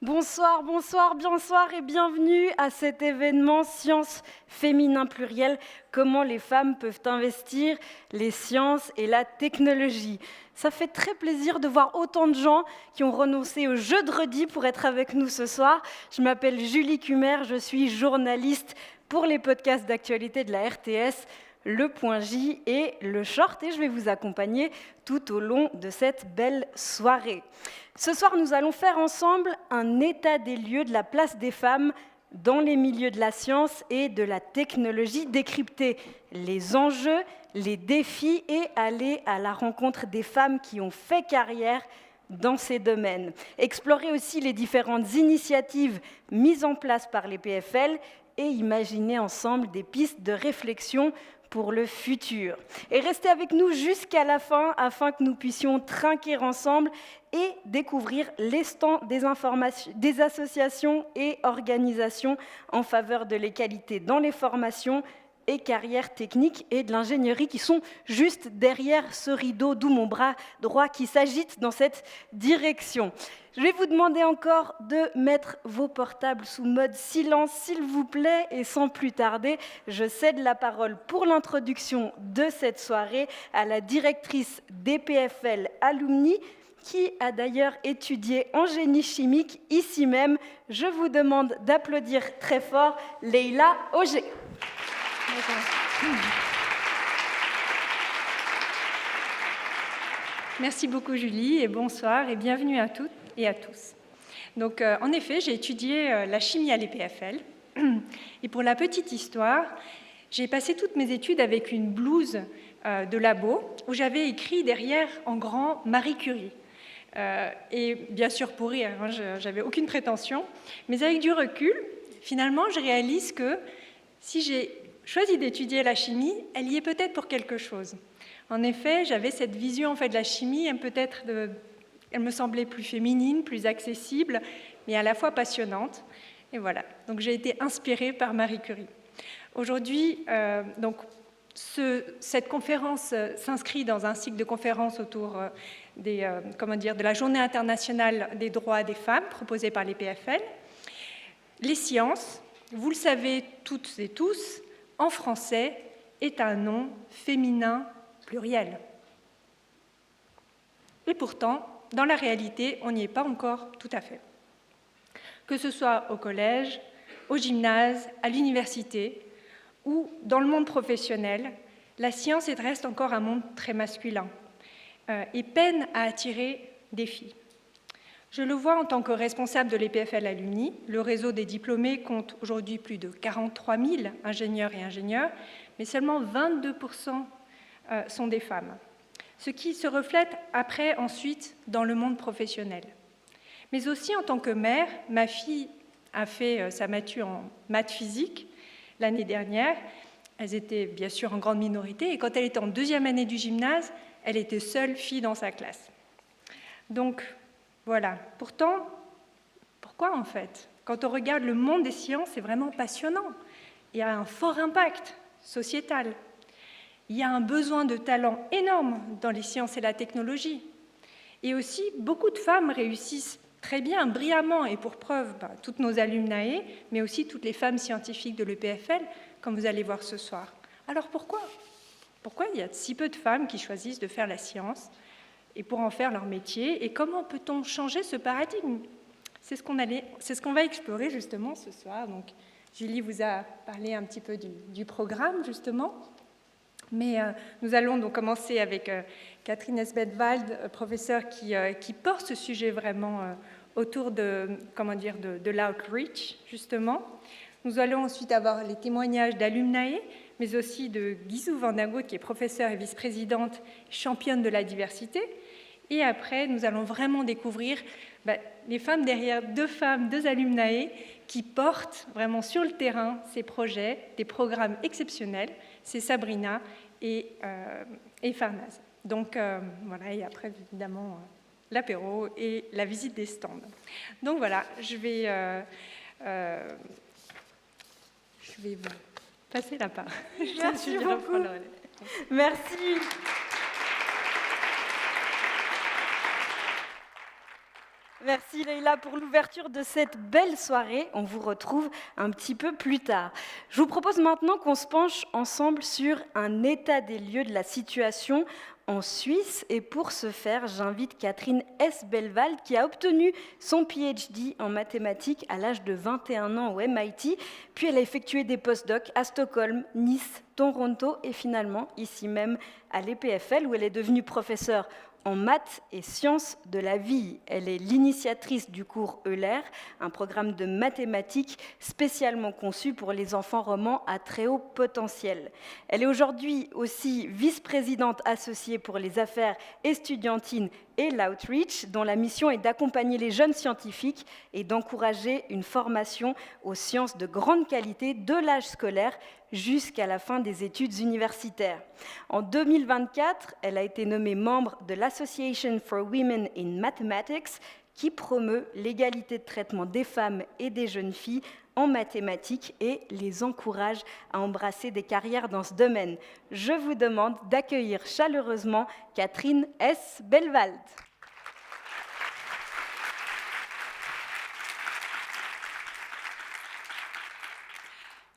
Bonsoir, bonsoir, bonsoir et bienvenue à cet événement Sciences féminin pluriel, comment les femmes peuvent investir les sciences et la technologie. Ça fait très plaisir de voir autant de gens qui ont renoncé au jeudi pour être avec nous ce soir. Je m'appelle Julie Cumer, je suis journaliste pour les podcasts d'actualité de la RTS, Le Point J et Le Short, et je vais vous accompagner tout au long de cette belle soirée. Ce soir, nous allons faire ensemble un état des lieux de la place des femmes dans les milieux de la science et de la technologie, décrypter les enjeux, les défis et aller à la rencontre des femmes qui ont fait carrière dans ces domaines. Explorer aussi les différentes initiatives mises en place par les PFL et imaginer ensemble des pistes de réflexion pour le futur. Et restez avec nous jusqu'à la fin afin que nous puissions trinquer ensemble et découvrir les stands des associations et organisations en faveur de l'égalité dans les formations et carrières techniques et de l'ingénierie qui sont juste derrière ce rideau, d'où mon bras droit qui s'agite dans cette direction. Je vais vous demander encore de mettre vos portables sous mode silence, s'il vous plaît, et sans plus tarder, je cède la parole pour l'introduction de cette soirée à la directrice des PFL Alumni, qui a d'ailleurs étudié en génie chimique ici même. Je vous demande d'applaudir très fort Leïla Auger. Merci beaucoup Julie et bonsoir et bienvenue à toutes et à tous. Donc en effet, j'ai étudié la chimie à l'EPFL et pour la petite histoire, j'ai passé toutes mes études avec une blouse de labo où j'avais écrit derrière en grand Marie Curie. Et bien sûr pour rire, hein, j'avais aucune prétention, mais avec du recul, finalement je réalise que si j'ai choisi d'étudier la chimie, elle y est peut-être pour quelque chose. En effet, j'avais cette vision en fait, de la chimie, elle me semblait plus féminine, plus accessible, mais à la fois passionnante. Et voilà, donc j'ai été inspirée par Marie Curie. Aujourd'hui, cette conférence s'inscrit dans un cycle de conférences autour de la Journée internationale des droits des femmes proposée par les PFL. Les sciences, vous le savez toutes et tous, en français, est un nom féminin pluriel. Et pourtant, dans la réalité, on n'y est pas encore tout à fait. Que ce soit au collège, au gymnase, à l'université ou dans le monde professionnel, la science reste encore un monde très masculin et peine à attirer des filles. Je le vois en tant que responsable de l'EPFL Alumni. Le réseau des diplômés compte aujourd'hui plus de 43 000 ingénieurs et ingénieurs, mais seulement 22% sont des femmes, ce qui se reflète ensuite dans le monde professionnel. Mais aussi en tant que mère, ma fille a fait sa matu en maths physique l'année dernière. Elles étaient bien sûr en grande minorité, et quand elle était en deuxième année du gymnase, elle était seule fille dans sa classe. Donc, voilà. Pourtant, pourquoi en fait? Quand on regarde le monde des sciences, c'est vraiment passionnant. Il y a un fort impact sociétal. Il y a un besoin de talent énorme dans les sciences et la technologie. Et aussi, beaucoup de femmes réussissent très bien, brillamment, et pour preuve, toutes nos alumnae, mais aussi toutes les femmes scientifiques de l'EPFL, comme vous allez voir ce soir. Alors pourquoi? Pourquoi il y a si peu de femmes qui choisissent de faire la science et pour en faire leur métier, et comment peut-on changer ce paradigme? C'est ce qu'on va explorer justement ce soir. Donc, Julie vous a parlé un petit peu du programme justement, mais nous allons donc commencer avec Catherine Esbeth-Wald, professeure qui porte ce sujet vraiment autour de l'outreach justement. Nous allons ensuite avoir les témoignages d'alumnae, mais aussi de Guizou van der Goot, qui est professeure et vice-présidente championne de la diversité. Et après, nous allons vraiment découvrir les femmes derrière deux alumnae qui portent vraiment sur le terrain ces projets, des programmes exceptionnels. C'est Sabrina et Farnaz. Donc voilà, et après évidemment l'apéro et la visite des stands. Donc voilà, je vais vous passer la parole. Merci beaucoup. Merci. Merci Leïla pour l'ouverture de cette belle soirée. On vous retrouve un petit peu plus tard. Je vous propose maintenant qu'on se penche ensemble sur un état des lieux de la situation en Suisse. Et pour ce faire, j'invite Catherine S. Belwald qui a obtenu son PhD en mathématiques à l'âge de 21 ans au MIT. Puis elle a effectué des postdocs à Stockholm, Nice, Toronto et finalement ici même à l'EPFL où elle est devenue professeure en maths et sciences de la vie. Elle est l'initiatrice du cours Euler, un programme de mathématiques spécialement conçu pour les enfants romans à très haut potentiel. Elle est aujourd'hui aussi vice-présidente associée pour les affaires estudiantines et l'outreach, dont la mission est d'accompagner les jeunes scientifiques et d'encourager une formation aux sciences de grande qualité de l'âge scolaire jusqu'à la fin des études universitaires. En 2024, elle a été nommée membre de l'Association for Women in Mathematics, qui promeut l'égalité de traitement des femmes et des jeunes filles en mathématiques et les encourage à embrasser des carrières dans ce domaine. Je vous demande d'accueillir chaleureusement Catherine S. Belwald.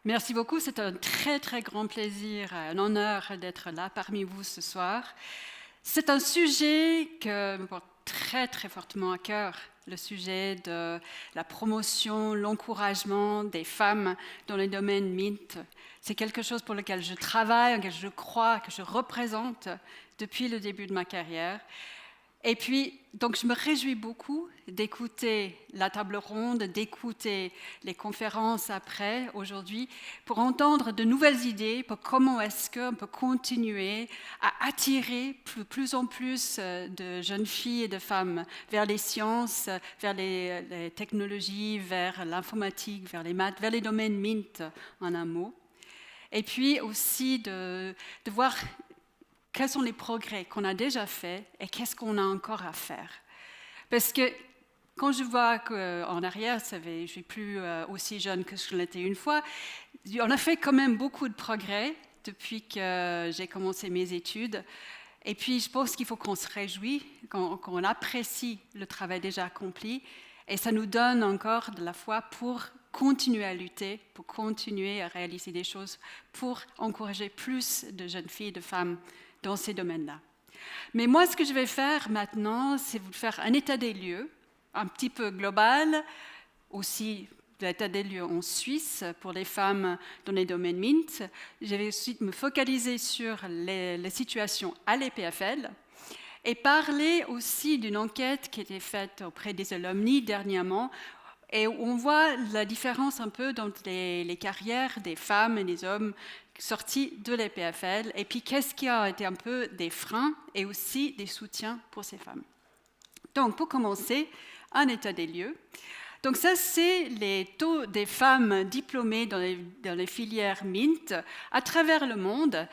Merci beaucoup, c'est un très très grand plaisir, un honneur d'être là parmi vous ce soir. C'est un sujet que me porte très très fortement à cœur, le sujet de la promotion, l'encouragement des femmes dans les domaines MINT. C'est quelque chose pour lequel je travaille, auquel je crois, que je représente depuis le début de ma carrière. Et puis, donc je me réjouis beaucoup d'écouter la table ronde, d'écouter les conférences après, aujourd'hui, pour entendre de nouvelles idées, pour comment est-ce qu'on peut continuer à attirer plus en plus de jeunes filles et de femmes vers les sciences, vers les technologies, vers l'informatique, vers les maths, vers les domaines MINT, en un mot. Et puis aussi de voir quels sont les progrès qu'on a déjà faits et qu'est-ce qu'on a encore à faire. Parce que quand je vois qu'en arrière, je suis plus aussi jeune que je l'étais une fois, on a fait quand même beaucoup de progrès depuis que j'ai commencé mes études. Et puis je pense qu'il faut qu'on se réjouisse, qu'on apprécie le travail déjà accompli. Et ça nous donne encore de la foi pour continuer à lutter, pour continuer à réaliser des choses, pour encourager plus de jeunes filles et de femmes dans ces domaines-là. Mais moi, ce que je vais faire maintenant, c'est vous faire un état des lieux, un petit peu global, aussi l'état des lieux en Suisse pour les femmes dans les domaines MINT. Je vais ensuite me focaliser sur les situations à l'EPFL et parler aussi d'une enquête qui a été faite auprès des alumni dernièrement, et on voit la différence un peu dans les carrières des femmes et des hommes sortis de l'EPFL, et puis qu'est-ce qui a été un peu des freins et aussi des soutiens pour ces femmes. Donc, pour commencer, un état des lieux. Donc ça, c'est les taux des femmes diplômées dans les filières MINT à travers le monde,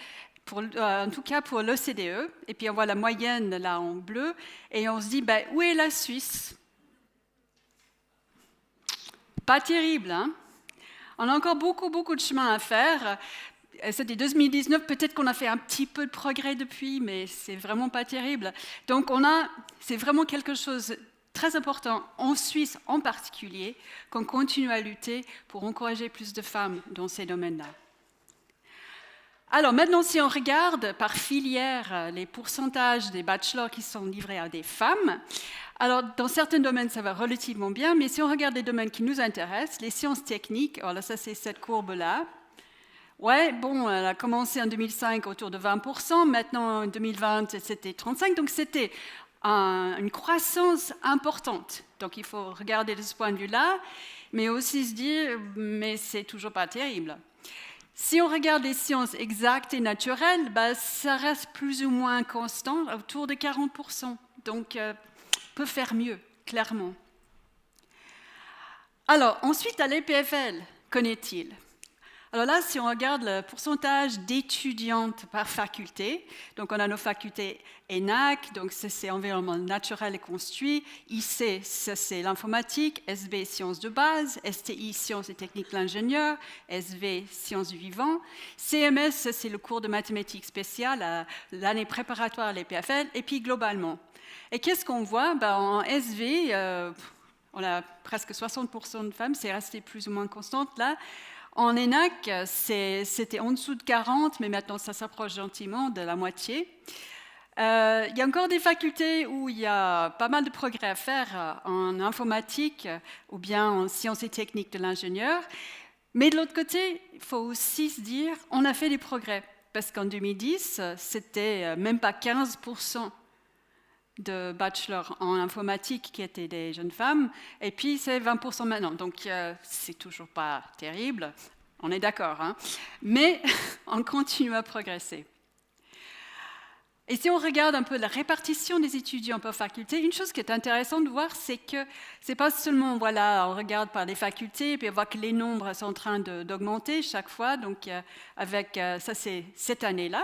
en tout cas pour l'OCDE, et puis on voit la moyenne là en bleu, et on se dit, où est la Suisse ? Pas terrible, hein ? On a encore beaucoup de chemin à faire. C'était 2019, peut-être qu'on a fait un petit peu de progrès depuis, mais c'est vraiment pas terrible. Donc c'est vraiment quelque chose de très important, en Suisse en particulier, qu'on continue à lutter pour encourager plus de femmes dans ces domaines-là. Alors maintenant, si on regarde par filière les pourcentages des bachelors qui sont livrés à des femmes, alors dans certains domaines, ça va relativement bien, mais si on regarde les domaines qui nous intéressent, les sciences techniques, alors là, ça c'est cette courbe-là. Ouais, bon, elle a commencé en 2005 autour de 20%, maintenant en 2020, c'était 35%, donc c'était une croissance importante. Donc il faut regarder de ce point de vue-là, mais aussi se dire, mais c'est toujours pas terrible. Si on regarde les sciences exactes et naturelles, ça reste plus ou moins constant, autour de 40%. Donc, peut faire mieux, clairement. Alors, ensuite, à l'EPFL, qu'en-est-il ? Alors là, si on regarde le pourcentage d'étudiantes par faculté, donc on a nos facultés ENAC, donc c'est environnement naturel et construit, IC, ça c'est l'informatique, SB, sciences de base, STI, sciences et techniques de l'ingénieur, SV, sciences du vivant, CMS, c'est le cours de mathématiques spéciales, l'année préparatoire à l'EPFL, et puis globalement. Et qu'est-ce qu'on voit? En SV, on a presque 60% de femmes, c'est resté plus ou moins constante là. En ENAC, c'était en dessous de 40, mais maintenant ça s'approche gentiment de la moitié. Il y a encore des facultés où il y a pas mal de progrès à faire en informatique ou bien en sciences et techniques de l'ingénieur. Mais de l'autre côté, il faut aussi se dire, on a fait des progrès. Parce qu'en 2010, c'était même pas 15% de bachelor en informatique qui étaient des jeunes femmes, et puis c'est 20% maintenant. Donc c'est toujours pas terrible, on est d'accord, hein, mais on continue à progresser. Et si on regarde un peu la répartition des étudiants par faculté, une chose qui est intéressante de voir, c'est que c'est pas seulement, voilà, on regarde par les facultés, et puis on voit que les nombres sont en train d'augmenter chaque fois. Donc, avec ça, c'est cette année-là,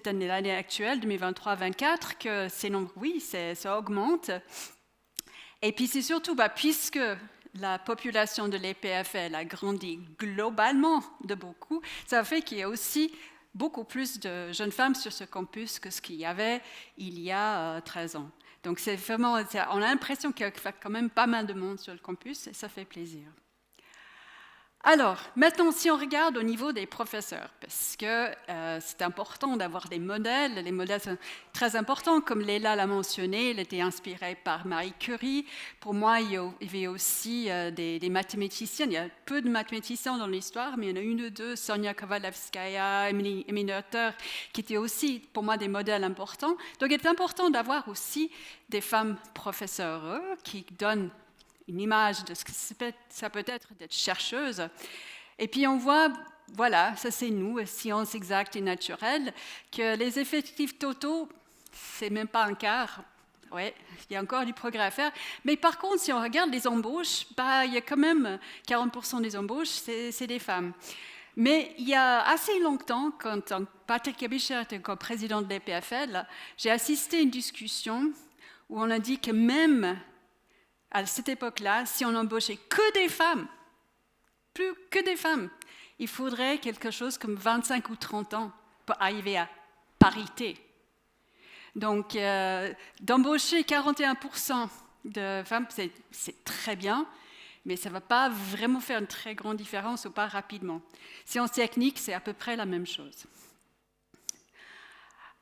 l'année actuelle, 2023-24, que ces nombres, oui, ça augmente. Et puis c'est surtout, puisque la population de l'EPFL a grandi globalement de beaucoup, ça fait qu'il y a aussi beaucoup plus de jeunes femmes sur ce campus que ce qu'il y avait il y a 13 ans. Donc c'est vraiment, on a l'impression qu'il y a quand même pas mal de monde sur le campus et ça fait plaisir. Alors, maintenant, si on regarde au niveau des professeurs, parce que c'est important d'avoir des modèles, les modèles sont très importants, comme Léla l'a mentionné, elle était inspirée par Marie Curie. Pour moi, il y avait aussi des mathématiciennes, il y a peu de mathématiciens dans l'histoire, mais il y en a une ou deux, Sonia Kovalevskaya, Emily Noether, qui étaient aussi, pour moi, des modèles importants. Donc, il est important d'avoir aussi des femmes professeurs qui donnent une image de ce que ça peut être d'être chercheuse. Et puis on voit, voilà, ça c'est nous, sciences exactes et naturelles, que les effectifs totaux, c'est même pas un quart. Ouais, il y a encore du progrès à faire. Mais par contre, si on regarde les embauches, il y a quand même 40% des embauches, c'est des femmes. Mais il y a assez longtemps, quand Patrick Abicher était encore président de l'EPFL, j'ai assisté à une discussion où on a dit que même à cette époque-là, si on embauchait que des femmes, plus que des femmes, il faudrait quelque chose comme 25 ou 30 ans pour arriver à parité. Donc, d'embaucher 41% de femmes, c'est très bien, mais ça ne va pas vraiment faire une très grande différence ou pas rapidement. Sciences techniques, c'est à peu près la même chose.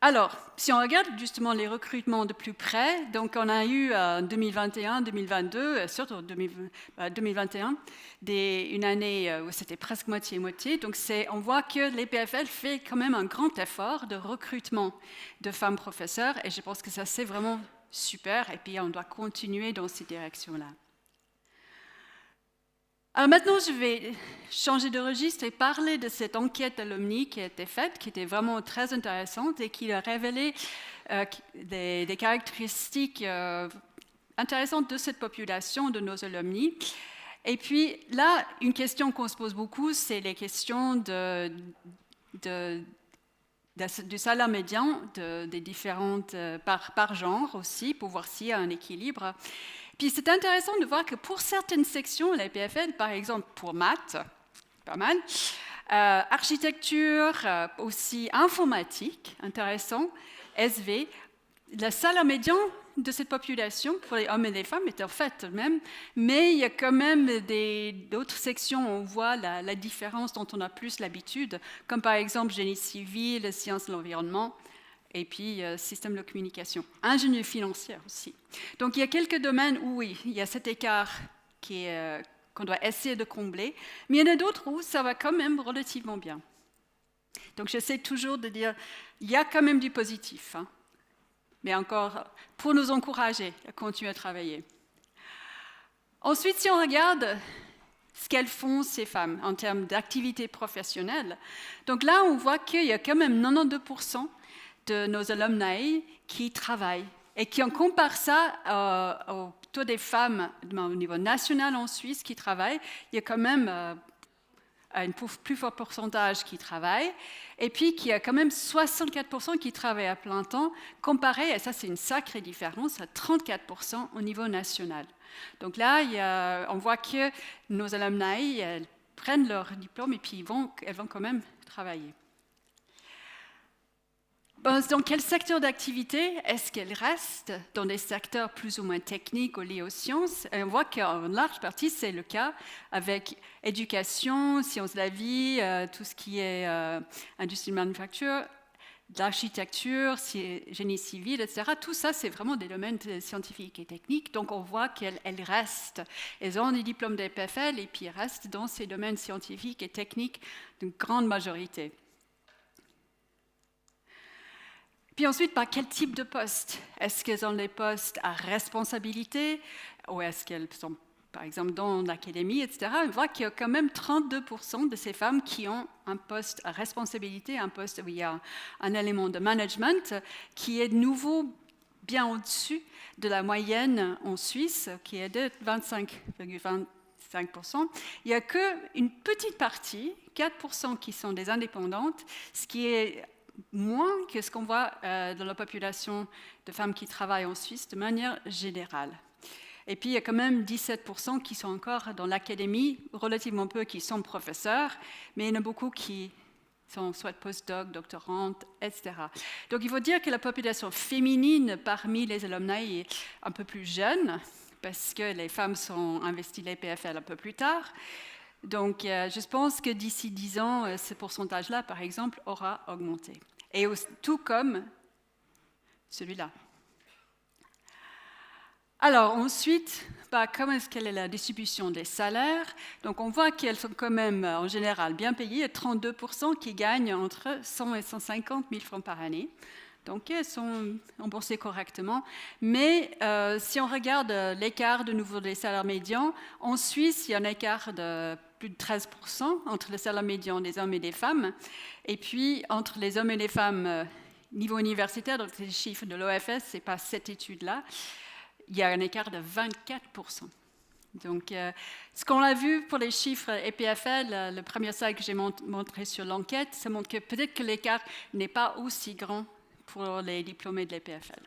Alors, si on regarde justement les recrutements de plus près, donc on a eu en 2021, 2022, surtout 2021, une année où c'était presque moitié-moitié. Donc on voit que l'EPFL fait quand même un grand effort de recrutement de femmes professeurs et je pense que ça c'est vraiment super et puis on doit continuer dans cette direction-là. Alors maintenant, je vais changer de registre et parler de cette enquête alumni qui a été faite, qui était vraiment très intéressante et qui a révélé des caractéristiques intéressantes de cette population, de nos alumni. Et puis là, une question qu'on se pose beaucoup, c'est les questions du salaire médian, des différentes par genre aussi, pour voir s'il y a un équilibre. Puis c'est intéressant de voir que pour certaines sections, la PFL, par exemple pour maths, pas mal, architecture, aussi informatique, intéressant, SV, le salaire médian de cette population, pour les hommes et les femmes, est en fait le même, mais il y a quand même d'autres sections où on voit la différence dont on a plus l'habitude, comme par exemple génie civil, sciences de l'environnement, et puis système de communication, ingénierie financière aussi. Donc il y a quelques domaines où oui, il y a cet écart qu'on doit essayer de combler, mais il y en a d'autres où ça va quand même relativement bien. Donc j'essaie toujours de dire, il y a quand même du positif, hein, mais encore pour nous encourager à continuer à travailler. Ensuite, si on regarde ce qu'elles font, ces femmes, en termes d'activité professionnelle, donc là on voit qu'il y a quand même 92% de nos alumni qui travaillent et qui on compare ça au taux des femmes au niveau national en Suisse qui travaillent, il y a quand même un plus fort pourcentage qui travaillent et puis qu'il y a quand même 64% qui travaillent à plein temps comparé, et ça c'est une sacrée différence, à 34% au niveau national. Donc là, on voit que nos alumni elles prennent leur diplôme et puis elles vont quand même travailler. Dans quel secteur d'activité est-ce qu'elles restent? Dans des secteurs plus ou moins techniques ou liés aux sciences. Et on voit qu'en large partie, c'est le cas avec éducation, sciences de la vie, tout ce qui est industrie de manufacture, l'architecture, génie civil, etc. Tout ça, c'est vraiment des domaines scientifiques et techniques. Donc, on voit qu'elles restent. Elles ont des diplômes d'EPFL et puis elles restent dans ces domaines scientifiques et techniques d'une grande majorité. Puis ensuite, par quel type de poste? Est-ce qu'elles ont des postes à responsabilité ou est-ce qu'elles sont, par exemple, dans l'académie, etc. On voit qu'il y a quand même 32% de ces femmes qui ont un poste à responsabilité, un poste où il y a un élément de management qui est de nouveau bien au-dessus de la moyenne en Suisse, qui est de 25,25%. Il n'y a qu'une petite partie, 4%, qui sont des indépendantes, ce qui est moins que ce qu'on voit dans la population de femmes qui travaillent en Suisse de manière générale. Et puis, il y a quand même 17% qui sont encore dans l'académie, relativement peu qui sont professeurs, mais il y en a beaucoup qui sont soit postdoc, doctorantes, etc. Donc, il faut dire que la population féminine parmi les alumni est un peu plus jeune, parce que les femmes sont investies l'EPFL un peu plus tard. Donc, je pense que d'ici 10 ans, ce pourcentage-là, par exemple, aura augmenté. Et tout comme celui-là. Alors, ensuite, comment est-ce la distribution des salaires? Donc, on voit qu'elles sont quand même, en général, bien payées. Il y a 32% qui gagnent entre 100 et 150 000 francs par année. Donc, elles sont remboursées correctement. Mais si on regarde l'écart de nouveau des salaires médians, en Suisse, il y a un écart de plus de 13% entre le salaire médian des hommes et des femmes. Et puis, entre les hommes et les femmes, niveau universitaire, donc les chiffres de l'OFS, ce n'est pas cette étude-là, il y a un écart de 24%. Donc, ce qu'on a vu pour les chiffres EPFL, le premier slide que j'ai montré sur l'enquête, ça montre que peut-être que l'écart n'est pas aussi grand pour les diplômés de l'EPFL.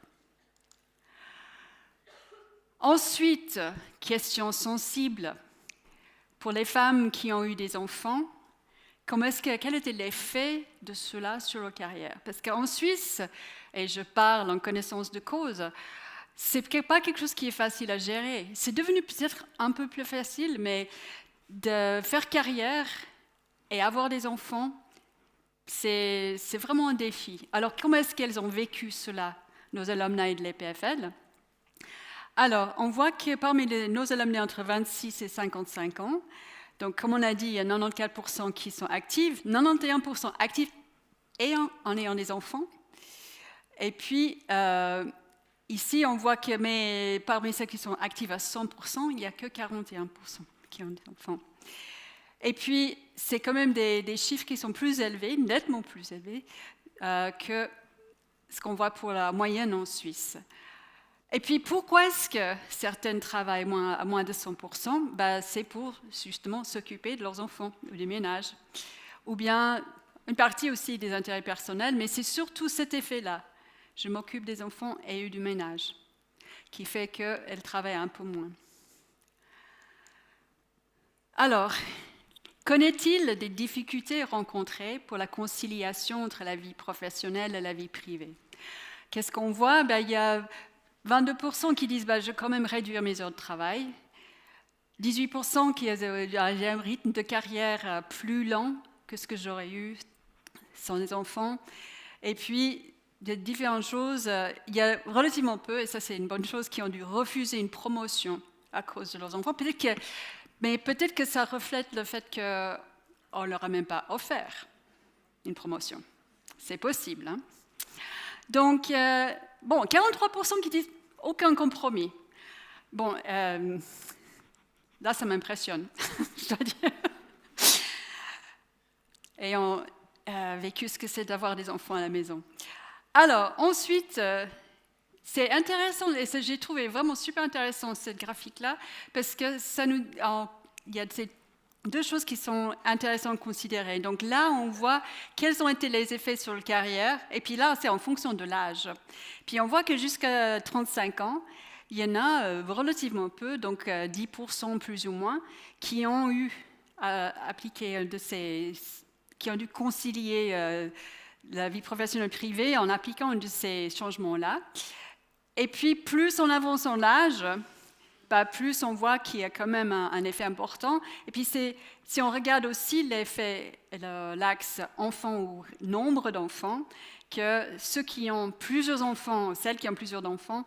Ensuite, question sensible. Pour les femmes qui ont eu des enfants, quel était l'effet de cela sur leur carrière? Parce qu'en Suisse, et je parle en connaissance de cause, ce n'est pas quelque chose qui est facile à gérer. C'est devenu peut-être un peu plus facile, mais de faire carrière et avoir des enfants, c'est vraiment un défi. Alors, comment est-ce qu'elles ont vécu cela, nos alumni de l'EPFL? Alors, on voit que parmi nos alumni entre 26 et 55 ans, donc comme on a dit, il y a 94% qui sont actifs, 91% actifs et en ayant des enfants. Et puis, ici, on voit que parmi ceux qui sont actifs à 100%, il n'y a que 41% qui ont des enfants. Et puis, c'est quand même des chiffres qui sont plus élevés, nettement plus élevés, que ce qu'on voit pour la moyenne en Suisse. Et puis, pourquoi est-ce que certaines travaillent à moins de 100%? C'est pour justement s'occuper de leurs enfants ou du ménage. Ou bien, une partie aussi des intérêts personnels, mais c'est surtout cet effet-là. Je m'occupe des enfants et du ménage, qui fait qu'elles travaillent un peu moins. Alors, connaît-il des difficultés rencontrées pour la conciliation entre la vie professionnelle et la vie privée? Qu'est-ce qu'on voit? Il y a 22% qui disent je vais quand même réduire mes heures de travail, 18% qui ont un rythme de carrière plus lent que ce que j'aurais eu sans les enfants, et puis de différentes choses. Il y a relativement peu, et ça c'est une bonne chose, qui ont dû refuser une promotion à cause de leurs enfants. Mais peut-être que ça reflète le fait qu'on ne leur a même pas offert une promotion. C'est possible. Hein? Donc, 43% qui disent aucun compromis. Bon, là, ça m'impressionne, je dois dire. Et on a vécu ce que c'est d'avoir des enfants à la maison. Alors, ensuite, c'est intéressant, et j'ai trouvé vraiment super intéressant cette graphique-là, parce que il y a ces deux choses qui sont intéressantes à considérer. Donc là, on voit quels ont été les effets sur la carrière, et puis là, c'est en fonction de l'âge. Puis on voit que jusqu'à 35 ans, il y en a relativement peu, donc 10% plus ou moins, qui ont eu appliqué qui ont dû concilier la vie professionnelle privée en appliquant un de ces changements-là. Et puis, plus on avance en âge, plus on voit qu'il y a quand même un effet important. Et puis, si on regarde aussi l'axe enfant ou nombre d'enfants, que ceux qui ont plusieurs enfants, celles qui ont plusieurs enfants,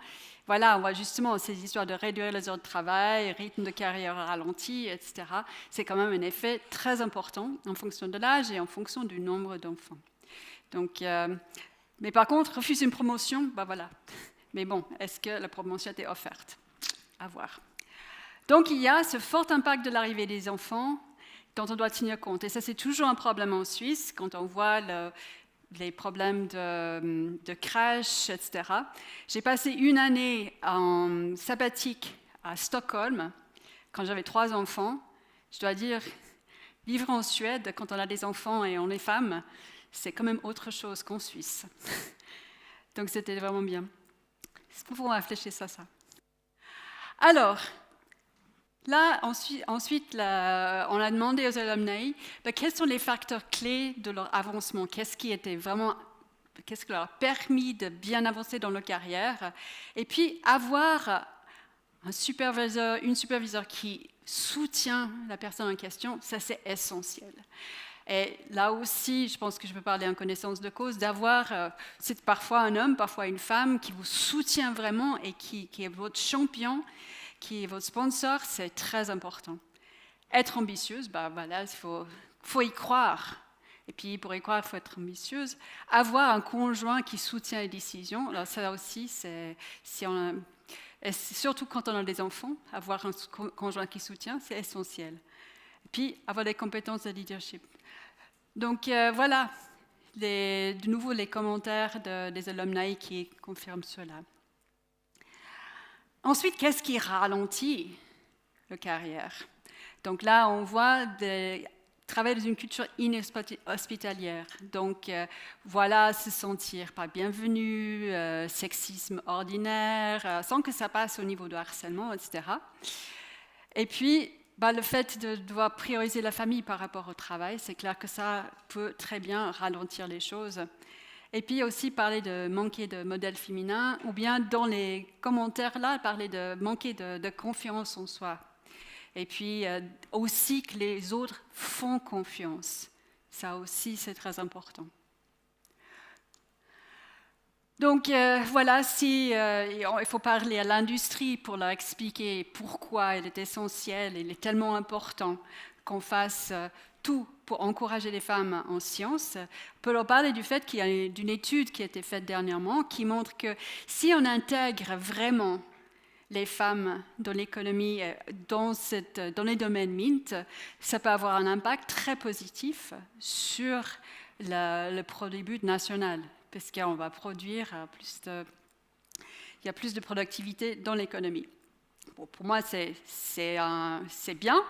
voilà, on voit justement ces histoires de réduire les heures de travail, rythme de carrière ralenti, etc. C'est quand même un effet très important en fonction de l'âge et en fonction du nombre d'enfants. Donc, mais par contre, refuser une promotion, voilà. Mais bon, est-ce que la promotion était offerte? À voir. Donc, il y a ce fort impact de l'arrivée des enfants dont on doit tenir compte. Et ça, c'est toujours un problème en Suisse, quand on voit les problèmes de crash, etc. J'ai passé une année en sabbatique à Stockholm, quand j'avais 3 enfants. Je dois dire, vivre en Suède, quand on a des enfants et on est femme, c'est quand même autre chose qu'en Suisse. Donc, c'était vraiment bien. Il faut réfléchir à ça. Alors, là, ensuite on a demandé aux alumni quels sont les facteurs clés de leur avancement, qu'est-ce qui leur a permis de bien avancer dans leur carrière, et puis avoir une superviseure qui soutient la personne en question, ça c'est essentiel. Et là aussi, je pense que je peux parler en connaissance de cause, c'est parfois un homme, parfois une femme qui vous soutient vraiment et qui est votre champion, qui est votre sponsor, c'est très important. Être ambitieuse, voilà, il faut y croire. Et puis, pour y croire, il faut être ambitieuse. Avoir un conjoint qui soutient les décisions, alors ça aussi, surtout quand on a des enfants, avoir un conjoint qui soutient, c'est essentiel. Et puis, avoir des compétences de leadership. Donc, voilà, de nouveau, les commentaires des alumni qui confirment cela. Ensuite, qu'est-ce qui ralentit la carrière? Donc là, on voit travailler dans une culture inhospitalière. Donc voilà, se sentir pas bienvenu, sexisme ordinaire, sans que ça passe au niveau de harcèlement, etc. Et puis, le fait de devoir prioriser la famille par rapport au travail, c'est clair que ça peut très bien ralentir les choses. Et puis aussi parler de manquer de modèles féminins, ou bien dans les commentaires là, parler de manquer de confiance en soi. Et puis aussi que les autres font confiance. Ça aussi, c'est très important. Donc voilà, il faut parler à l'industrie pour leur expliquer pourquoi il est essentiel, il est tellement important qu'on fasse tout pour encourager les femmes en sciences. On peut leur parler du fait qu'il y a une étude qui a été faite dernièrement qui montre que si on intègre vraiment les femmes dans l'économie, dans les domaines MINT, ça peut avoir un impact très positif sur le produit brut national, parce qu'on va produire il y a plus de productivité dans l'économie. Bon, pour moi, c'est bien,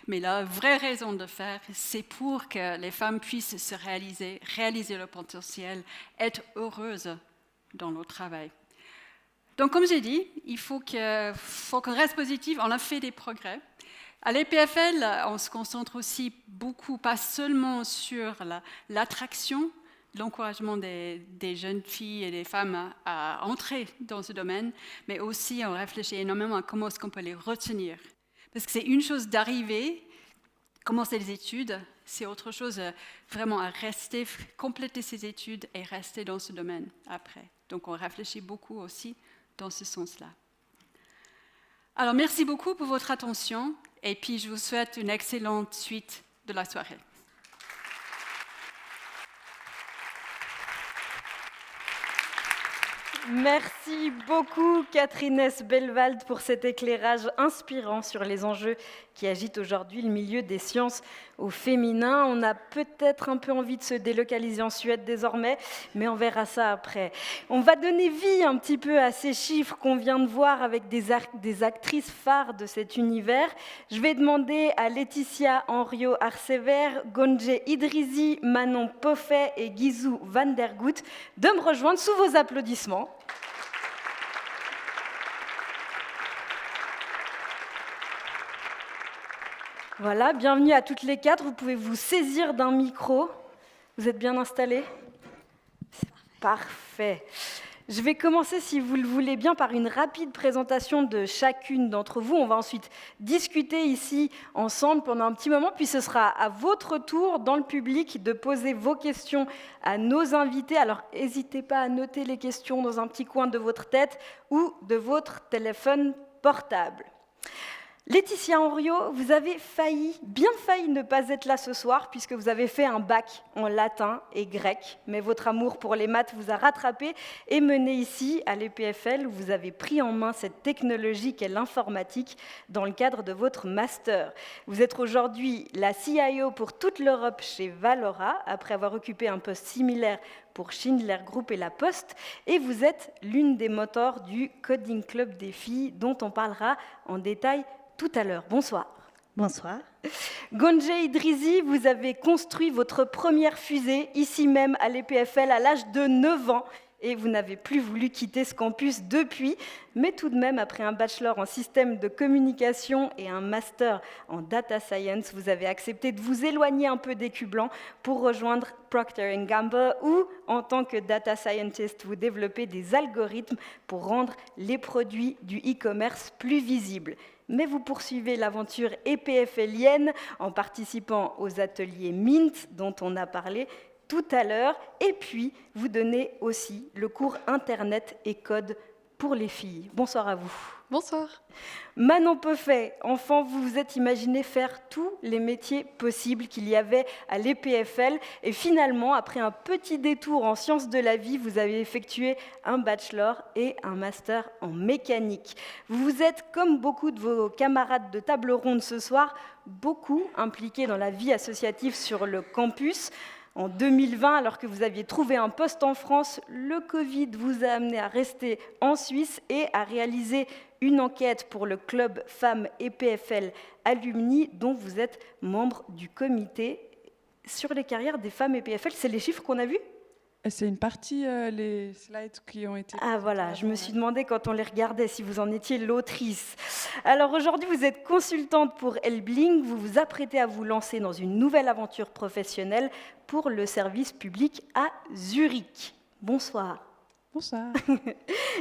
mais la vraie raison de faire, c'est pour que les femmes puissent se réaliser leur potentiel, être heureuses dans leur travail. Donc, comme j'ai dit, il faut qu'on reste positif. On a fait des progrès. À l'EPFL, on se concentre aussi beaucoup, pas seulement sur l'attraction, l'encouragement des jeunes filles et des femmes à entrer dans ce domaine, mais aussi on réfléchit énormément à comment est-ce qu'on peut les retenir. Parce que c'est une chose d'arriver, commencer les études, c'est autre chose vraiment à rester, compléter ses études et rester dans ce domaine après. Donc on réfléchit beaucoup aussi dans ce sens-là. Alors merci beaucoup pour votre attention et puis je vous souhaite une excellente suite de la soirée. Merci beaucoup Catherine Hess-Bellwald pour cet éclairage inspirant sur les enjeux qui agitent aujourd'hui le milieu des sciences au féminin. On a peut-être un peu envie de se délocaliser en Suède désormais, mais on verra ça après. On va donner vie un petit peu à ces chiffres qu'on vient de voir avec des actrices phares de cet univers. Je vais demander à Laetitia Henriot-Arsever, Gonje Idrizi, Manon Poffet et Gizou van der Gout de me rejoindre sous vos applaudissements. Voilà, bienvenue à toutes les 4. Vous pouvez vous saisir d'un micro. Vous êtes bien installés ? Parfait. Je vais commencer, si vous le voulez bien, par une rapide présentation de chacune d'entre vous. On va ensuite discuter ici ensemble pendant un petit moment, puis ce sera à votre tour, dans le public, de poser vos questions à nos invités. Alors, n'hésitez pas à noter les questions dans un petit coin de votre tête ou de votre téléphone portable. Laetitia Henriot, vous avez bien failli ne pas être là ce soir puisque vous avez fait un bac en latin et grec, mais votre amour pour les maths vous a rattrapé et mené ici à l'EPFL où vous avez pris en main cette technologie qu'est l'informatique dans le cadre de votre master. Vous êtes aujourd'hui la CIO pour toute l'Europe chez Valora après avoir occupé un poste similaire pour Schindler Group et La Poste, et vous êtes l'une des moteurs du Coding Club des filles dont on parlera en détail tout à l'heure. Bonsoir. Bonsoir. Gonje Idrizi, vous avez construit votre première fusée ici même à l'EPFL à l'âge de 9 ans et vous n'avez plus voulu quitter ce campus depuis, mais tout de même, après un bachelor en système de communication et un master en data science, vous avez accepté de vous éloigner un peu des culs blancs pour rejoindre Procter & Gamble où, en tant que data scientist, vous développez des algorithmes pour rendre les produits du e-commerce plus visibles. Mais vous poursuivez l'aventure EPFLienne en participant aux ateliers Mint, dont on a parlé tout à l'heure, et puis vous donnez aussi le cours Internet et Code pour les filles. Bonsoir à vous. Bonsoir. Manon Poffet, enfant, vous vous êtes imaginé faire tous les métiers possibles qu'il y avait à l'EPFL, et finalement, après un petit détour en sciences de la vie, vous avez effectué un bachelor et un master en mécanique. Vous vous êtes, comme beaucoup de vos camarades de table ronde ce soir, beaucoup impliqués dans la vie associative sur le campus. En 2020, alors que vous aviez trouvé un poste en France, le Covid vous a amené à rester en Suisse et à réaliser une enquête pour le club Femmes EPFL Alumni, dont vous êtes membre du comité sur les carrières des femmes EPFL. C'est les chiffres qu'on a vus ? C'est une partie, les slides qui ont été... Ah voilà, je me suis demandé quand on les regardait si vous en étiez l'autrice. Alors aujourd'hui, vous êtes consultante pour Elbling, vous vous apprêtez à vous lancer dans une nouvelle aventure professionnelle pour le service public à Zurich. Bonsoir. Bonsoir.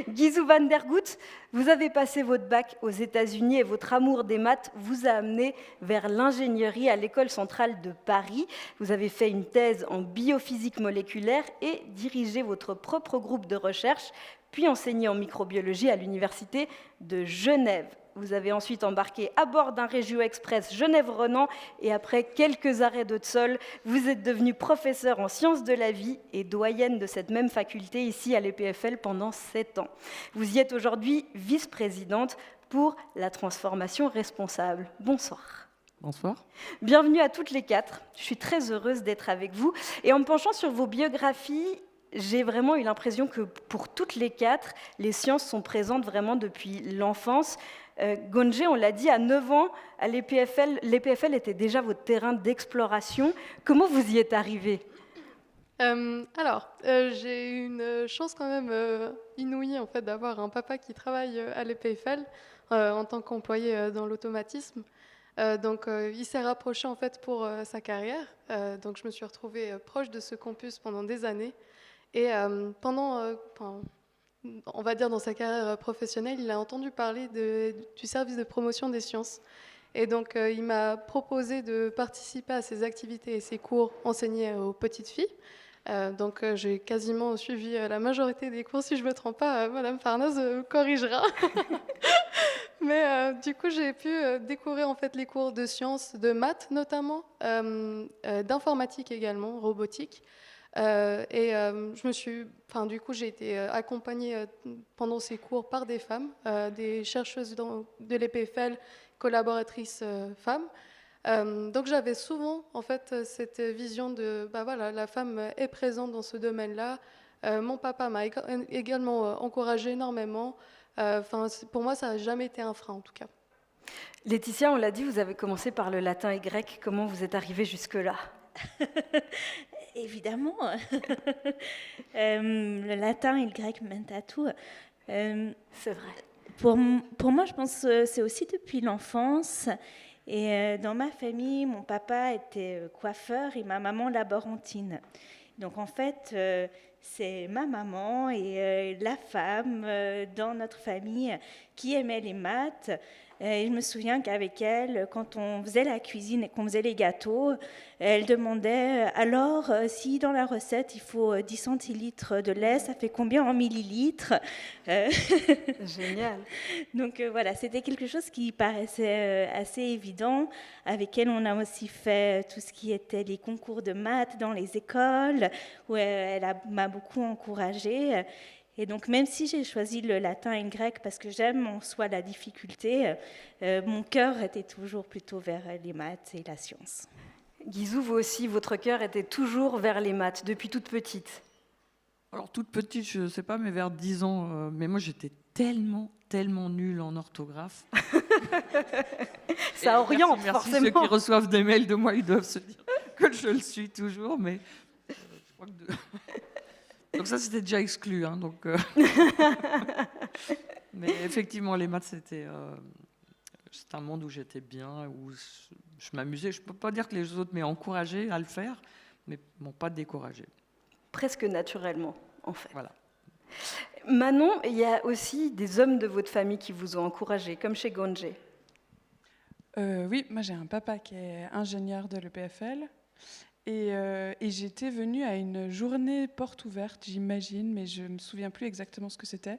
Guizou van der Gout, vous avez passé votre bac aux États-Unis et votre amour des maths vous a amené vers l'ingénierie à l'École centrale de Paris. Vous avez fait une thèse en biophysique moléculaire et dirigé votre propre groupe de recherche, puis enseigné en microbiologie à l'Université de Genève. Vous avez ensuite embarqué à bord d'un Régio Express Genève-Renan et après quelques arrêts de sol, vous êtes devenue professeure en sciences de la vie et doyenne de cette même faculté ici à l'EPFL pendant 7 ans. Vous y êtes aujourd'hui vice-présidente pour la transformation responsable. Bonsoir. Bonsoir. Bienvenue à toutes les 4. Je suis très heureuse d'être avec vous. Et en me penchant sur vos biographies, j'ai vraiment eu l'impression que pour toutes les 4, les sciences sont présentes vraiment depuis l'enfance. Gonje, on l'a dit, à 9 ans, à l'EPFL était déjà votre terrain d'exploration. Comment vous y êtes arrivé ? J'ai eu une chance quand même inouïe en fait, d'avoir un papa qui travaille à l'EPFL en tant qu'employé dans l'automatisme. Il s'est rapproché en fait pour sa carrière. Donc je me suis retrouvée proche de ce campus pendant des années. Et on va dire dans sa carrière professionnelle, il a entendu parler du service de promotion des sciences. Et donc, il m'a proposé de participer à ces activités et ces cours enseignés aux petites filles. J'ai quasiment suivi la majorité des cours. Si je ne me trompe pas, Madame Farnaz me corrigera. Mais du coup, j'ai pu découvrir en fait les cours de sciences, de maths notamment, d'informatique également, robotique. J'ai été accompagnée pendant ces cours par des femmes, des chercheuses de l'EPFL, collaboratrices femmes. Donc j'avais souvent en fait cette vision de la femme est présente dans ce domaine-là. Mon papa m'a également encouragée énormément. Pour moi, ça n'a jamais été un frein en tout cas. Laetitia, on l'a dit, vous avez commencé par le latin et grec. Comment vous êtes arrivée jusque-là ? Évidemment, le latin et le grec mènent à tout. C'est vrai. Pour moi, je pense que c'est aussi depuis l'enfance. Et dans ma famille, mon papa était coiffeur et ma maman laborantine. Donc en fait, c'est ma maman et la femme dans notre famille qui aimait les maths. Et je me souviens qu'avec elle, quand on faisait la cuisine et qu'on faisait les gâteaux, elle demandait alors si dans la recette il faut 10 centilitres de lait, ça fait combien en millilitres? Génial. Donc voilà, c'était quelque chose qui paraissait assez évident, avec elle on a aussi fait tout ce qui était les concours de maths dans les écoles, où m'a beaucoup encouragée. Et donc même si j'ai choisi le latin et le grec parce que j'aime en soi la difficulté, mon cœur était toujours plutôt vers les maths et la science. Guizou, vous aussi, votre cœur était toujours vers les maths, depuis toute petite. Alors, toute petite, je ne sais pas, mais vers 10 ans. Mais moi, j'étais tellement nulle en orthographe. Ça oriente, merci, forcément. Ceux qui reçoivent des mails de moi, ils doivent se dire que je le suis toujours, mais je crois que... Donc ça, c'était déjà exclu. Hein, donc, mais effectivement, les maths, c'était un monde où j'étais bien, où je m'amusais. Je ne peux pas dire que les autres m'aient encouragé à le faire, mais ne m'ont pas découragé. Presque naturellement, en fait. Voilà. Manon, il y a aussi des hommes de votre famille qui vous ont encouragé, comme chez Gonje. Oui, moi j'ai un papa qui est ingénieur de l'EPFL. Et j'étais venue à une journée porte ouverte, j'imagine, mais je ne me souviens plus exactement ce que c'était.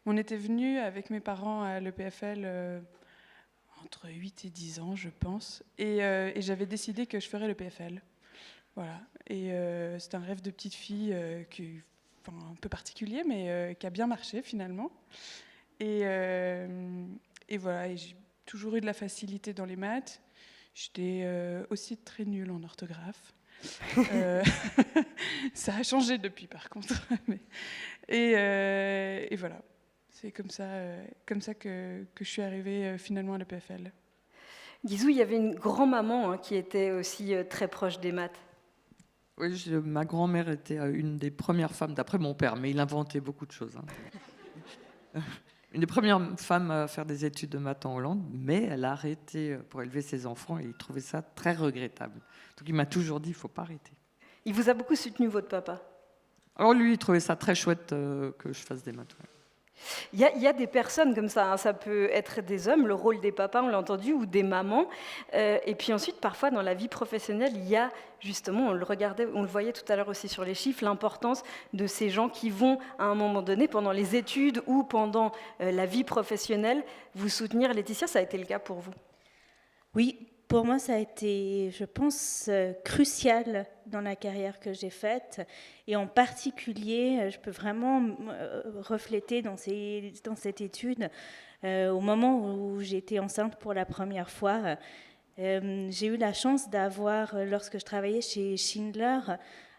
On était venus avec mes parents à l'EPFL entre 8 et 10 ans, je pense. Et j'avais décidé que je ferais l'EPFL. Voilà. Et c'était un rêve de petite fille un peu particulier, mais qui a bien marché finalement. Et voilà, et j'ai toujours eu de la facilité dans les maths. J'étais aussi très nulle en orthographe. Ça a changé depuis, par contre. Et voilà, c'est comme ça que je suis arrivée finalement à l'EPFL. Guizou, il y avait une grand-maman qui était aussi très proche des maths. Oui, ma grand-mère était une des premières femmes, d'après mon père, mais il inventait beaucoup de choses. Hein. Une des premières femmes à faire des études de maths en Hollande, mais elle a arrêté pour élever ses enfants et il trouvait ça très regrettable. Donc il m'a toujours dit, il ne faut pas arrêter. Il vous a beaucoup soutenu, votre papa? Alors lui, il trouvait ça très chouette que je fasse des maths. Ouais. Il y a des personnes comme ça, hein. Ça peut être des hommes, le rôle des papas, on l'a entendu, ou des mamans. Et puis ensuite, parfois, dans la vie professionnelle, il y a justement, on le voyait tout à l'heure aussi sur les chiffres, l'importance de ces gens qui vont, à un moment donné, pendant les études ou pendant la vie professionnelle, vous soutenir. Laetitia, ça a été le cas pour vous? Oui, pour moi, ça a été, je pense, crucial dans la carrière que j'ai faite. Et en particulier, je peux vraiment refléter dans cette étude, au moment où j'étais enceinte pour la première fois, j'ai eu la chance d'avoir, lorsque je travaillais chez Schindler,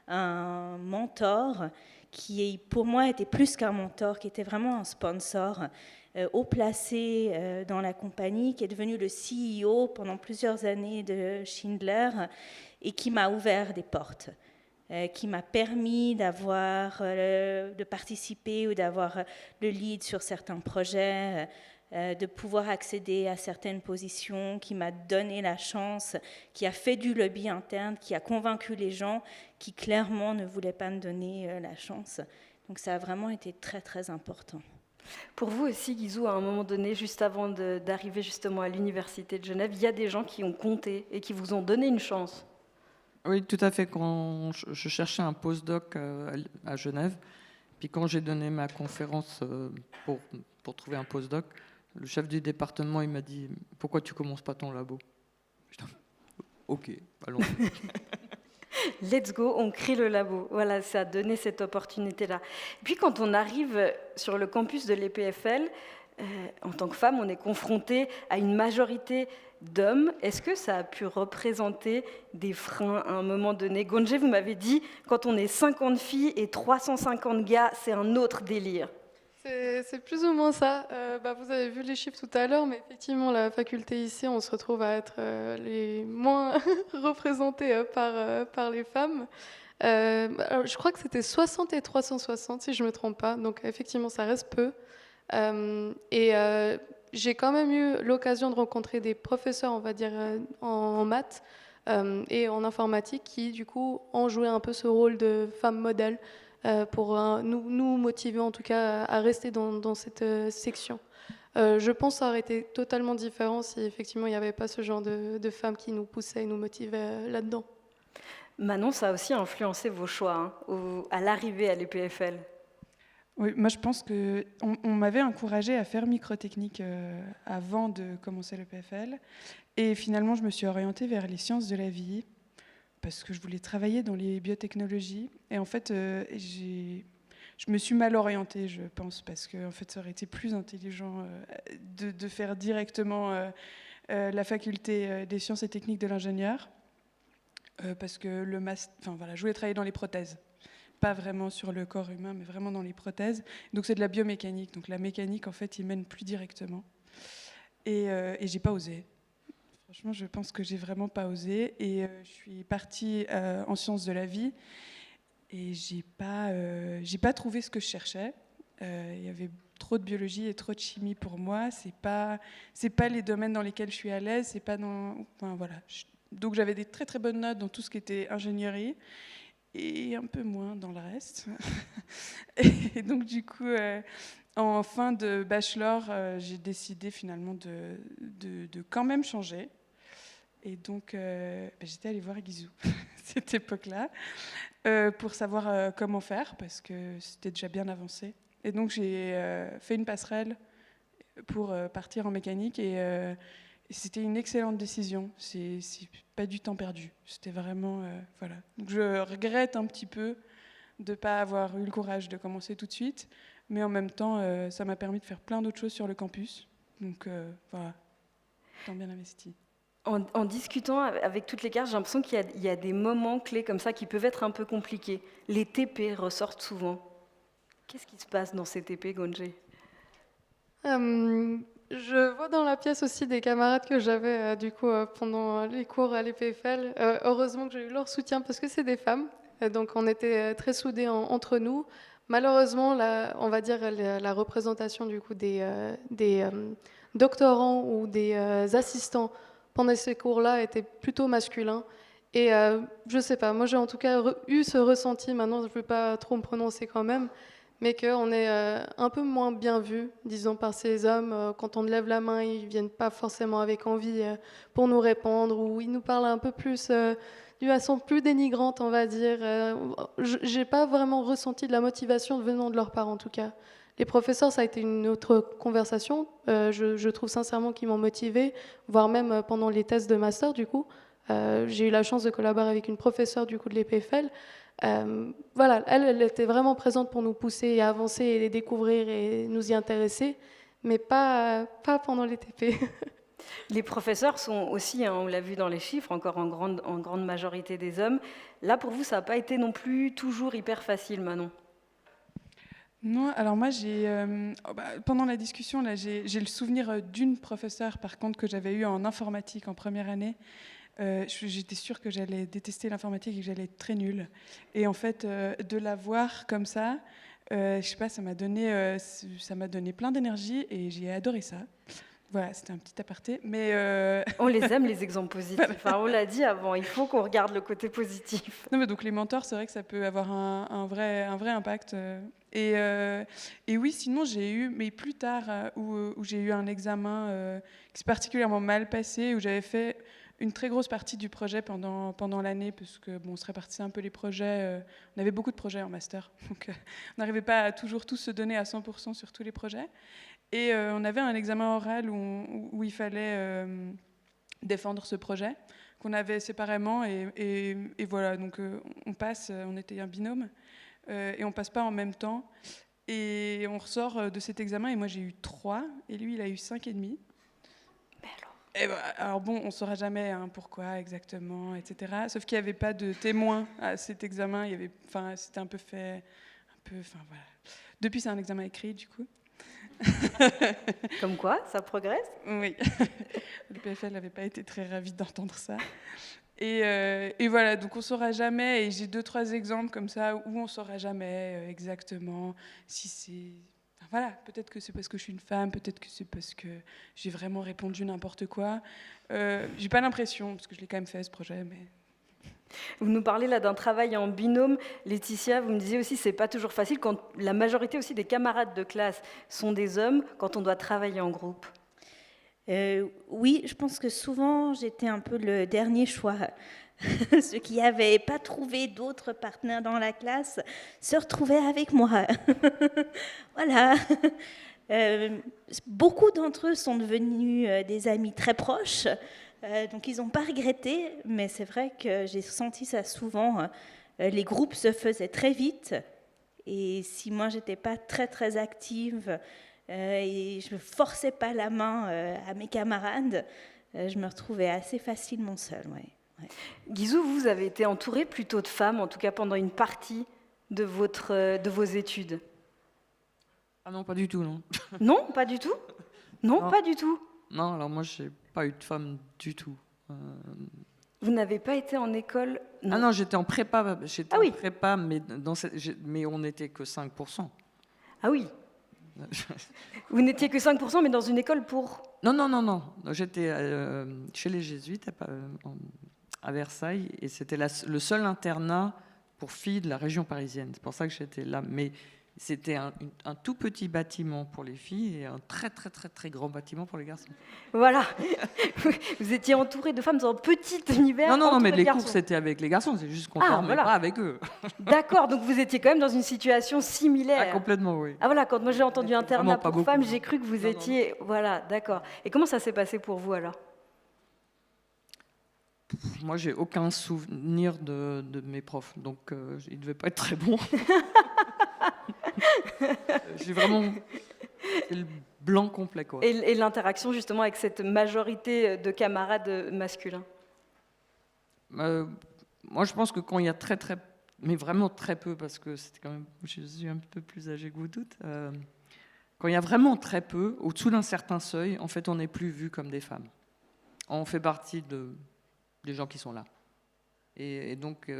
un mentor qui, pour moi, était plus qu'un mentor, qui était vraiment un sponsor haut placé dans la compagnie, qui est devenu le CEO pendant plusieurs années de Schindler et qui m'a ouvert des portes, qui m'a permis de participer ou d'avoir le lead sur certains projets, de pouvoir accéder à certaines positions, qui m'a donné la chance, qui a fait du lobby interne, qui a convaincu les gens qui clairement ne voulaient pas me donner la chance. Donc ça a vraiment été très très important. Pour vous aussi, Guizou, à un moment donné, juste avant d'arriver justement à l'Université de Genève, il y a des gens qui ont compté et qui vous ont donné une chance. Oui, tout à fait. Quand je cherchais un postdoc à Genève, puis quand j'ai donné ma conférence pour trouver un postdoc, le chef du département, il m'a dit « Pourquoi tu ne commences pas ton labo ?» Je dis « Ok, allons. » Let's go, on crée le labo. Voilà, ça a donné cette opportunité-là. Puis quand on arrive sur le campus de l'EPFL, en tant que femme, on est confronté à une majorité d'hommes. Est-ce que ça a pu représenter des freins à un moment donné? Gonje, vous m'avez dit, quand on est 50 filles et 350 gars, c'est un autre délire. C'est plus ou moins ça. Vous avez vu les chiffres tout à l'heure, mais effectivement, la faculté ici, on se retrouve à être les moins représentés par les femmes. Alors, je crois que c'était 60 et 360, si je ne me trompe pas. Donc, effectivement, ça reste peu. J'ai quand même eu l'occasion de rencontrer des professeurs, on va dire, en maths et en informatique qui, du coup, ont joué un peu ce rôle de femme modèle pour nous motiver en tout cas à rester dans cette section. Je pense que ça aurait été totalement différent si effectivement il n'y avait pas ce genre de femmes qui nous poussaient et nous motivaient là-dedans. Manon, ça a aussi influencé vos choix à l'arrivée à l'EPFL. Oui, moi je pense qu'on m'avait encouragée à faire microtechnique avant de commencer le PFL. Et finalement, je me suis orientée vers les sciences de la vie parce que je voulais travailler dans les biotechnologies. Et en fait, je me suis mal orientée, je pense, parce que en fait, ça aurait été plus intelligent de faire directement la faculté des sciences et techniques de l'ingénieur. Parce que je voulais travailler dans les prothèses. Pas vraiment sur le corps humain, mais vraiment dans les prothèses. Donc c'est de la biomécanique. Donc la mécanique, en fait, il mène plus directement. Et j'ai pas osé. Franchement, je pense que j'ai vraiment pas osé. Et je suis partie en sciences de la vie. Et j'ai pas trouvé ce que je cherchais. Il y avait trop de biologie et trop de chimie pour moi. C'est pas les domaines dans lesquels je suis à l'aise. C'est pas dans. Enfin voilà. Donc j'avais des très très bonnes notes dans tout ce qui était ingénierie. Et un peu moins dans le reste. Et donc, du coup, en fin de bachelor, j'ai décidé finalement de quand même changer. Et donc, j'étais allée voir Guizou, cette époque-là, pour savoir comment faire, parce que c'était déjà bien avancé. Et donc, j'ai fait une passerelle pour partir en mécanique. Et c'était une excellente décision. C'est pas du temps perdu. C'était vraiment... voilà. Donc je regrette un petit peu de ne pas avoir eu le courage de commencer tout de suite. Mais en même temps, ça m'a permis de faire plein d'autres choses sur le campus. Donc voilà, temps bien investi. En discutant avec toutes les cartes, j'ai l'impression qu'il y a des moments clés comme ça qui peuvent être un peu compliqués. Les TP ressortent souvent. Qu'est-ce qui se passe dans ces TP, Gonje ? Je vois dans la pièce aussi des camarades que j'avais du coup pendant les cours à l'EPFL. Heureusement que j'ai eu leur soutien parce que c'est des femmes, donc on était très soudés entre nous. Malheureusement, on va dire la représentation du coup des doctorants ou des assistants pendant ces cours-là était plutôt masculin. Et je sais pas, moi j'ai en tout cas eu ce ressenti. Maintenant, je ne veux pas trop me prononcer quand même. Mais qu'on est un peu moins bien vu, disons, par ces hommes. Quand on lève la main, ils ne viennent pas forcément avec envie pour nous répondre, ou ils nous parlent un peu plus, d'une façon plus dénigrante, on va dire. Je n'ai pas vraiment ressenti de la motivation venant de leur part, en tout cas. Les professeurs, ça a été une autre conversation. Je trouve sincèrement qu'ils m'ont motivée, voire même pendant les tests de master, du coup. J'ai eu la chance de collaborer avec une professeure du coup, de l'EPFL. Voilà, elle était vraiment présente pour nous pousser à avancer et les découvrir et nous y intéresser, mais pas pendant les TP. Les professeurs sont aussi, on l'a vu dans les chiffres, encore en grande majorité des hommes. Là, pour vous, ça n'a pas été non plus toujours hyper facile, Manon. Non, alors moi, pendant la discussion, là, j'ai le souvenir d'une professeure, par contre, que j'avais eue en informatique en première année. J'étais sûre que j'allais détester l'informatique et que j'allais être très nulle. Et en fait, de la voir comme ça, je sais pas, ça m'a donné plein d'énergie et j'ai adoré ça. Voilà, c'était un petit aparté. Mais on les aime, les exemples positifs. Enfin, on l'a dit avant, il faut qu'on regarde le côté positif. Non, mais donc les mentors, c'est vrai que ça peut avoir un vrai impact. Et oui, sinon j'ai eu, mais plus tard, où j'ai eu un examen qui s'est particulièrement mal passé, où j'avais fait une très grosse partie du projet pendant l'année, parce que on se répartissait un peu les projets. On avait beaucoup de projets en master, donc on n'arrivait pas à toujours tous se donner à 100% sur tous les projets. Et on avait un examen oral où il fallait défendre ce projet, qu'on avait séparément. Et voilà, donc on passe, on était un binôme, et on passe pas en même temps. Et on ressort de cet examen, et moi j'ai eu 3, et lui il a eu 5,5. Alors bon, on ne saura jamais pourquoi exactement, etc. Sauf qu'il n'y avait pas de témoin à cet examen. C'était un peu fait... voilà. Depuis, c'est un examen écrit, du coup. Comme quoi, ça progresse ? Oui. Le PFL n'avait pas été très ravi d'entendre ça. Et voilà, donc on ne saura jamais. Et j'ai 2-3 exemples comme ça où on ne saura jamais exactement si c'est... Voilà, peut-être que c'est parce que je suis une femme, peut-être que c'est parce que j'ai vraiment répondu n'importe quoi. J'ai pas l'impression, parce que je l'ai quand même fait ce projet, mais Vous nous parlez là d'un travail en binôme. Laetitia, vous me disiez aussi, c'est pas toujours facile quand la majorité aussi des camarades de classe sont des hommes, quand on doit travailler en groupe. Oui, je pense que souvent j'étais un peu le dernier choix. Ceux qui n'avaient pas trouvé d'autres partenaires dans la classe se retrouvaient avec moi. Voilà. Beaucoup d'entre eux sont devenus des amis très proches, donc ils n'ont pas regretté, mais c'est vrai que j'ai senti ça souvent. Les groupes se faisaient très vite, et si moi j'étais pas très très active et je ne forçais pas la main à mes camarades, je me retrouvais assez facilement seule. Ouais. Ouais. Guizou, vous avez été entouré plutôt de femmes, en tout cas pendant une partie de vos études. Ah non, pas du tout, non. Non, pas du tout. Non, Non. pas du tout. Non, alors moi, j'ai pas eu de femme du tout. Vous n'avez pas été en école? Ah non, j'étais en prépa. Ah oui. En prépa, mais, mais on n'était que 5%. Ah oui. Vous n'étiez que 5%, mais dans une école pour... Non. J'étais chez les Jésuites à Versailles, et c'était le seul internat pour filles de la région parisienne. C'est pour ça que j'étais là. Mais c'était un tout petit bâtiment pour les filles et un très très très très grand bâtiment pour les garçons. Voilà. Vous étiez entouré de femmes dans un petit univers. Non, mais entouré de les garçons. cours c'était avec les garçons, c'est juste qu'on ne dormait voilà. pas avec eux. D'accord, donc vous étiez quand même dans une situation similaire. Ah, complètement, oui. Ah voilà, quand moi j'ai entendu internat Vraiment pas pour beaucoup. femmes, j'ai cru que vous étiez... Voilà, d'accord. Et comment ça s'est passé pour vous alors? Moi, j'ai aucun souvenir de mes profs, donc ils ne devaient pas être très bons. J'ai vraiment le blanc complet, quoi. Et l'interaction justement avec cette majorité de camarades masculins? Moi, je pense que quand il y a mais vraiment très peu, parce que c'était quand même, je suis un peu plus âgée que vous toutes, quand il y a vraiment très peu, au-dessous d'un certain seuil, en fait, on n'est plus vu comme des femmes. On fait partie des gens qui sont là. Et donc,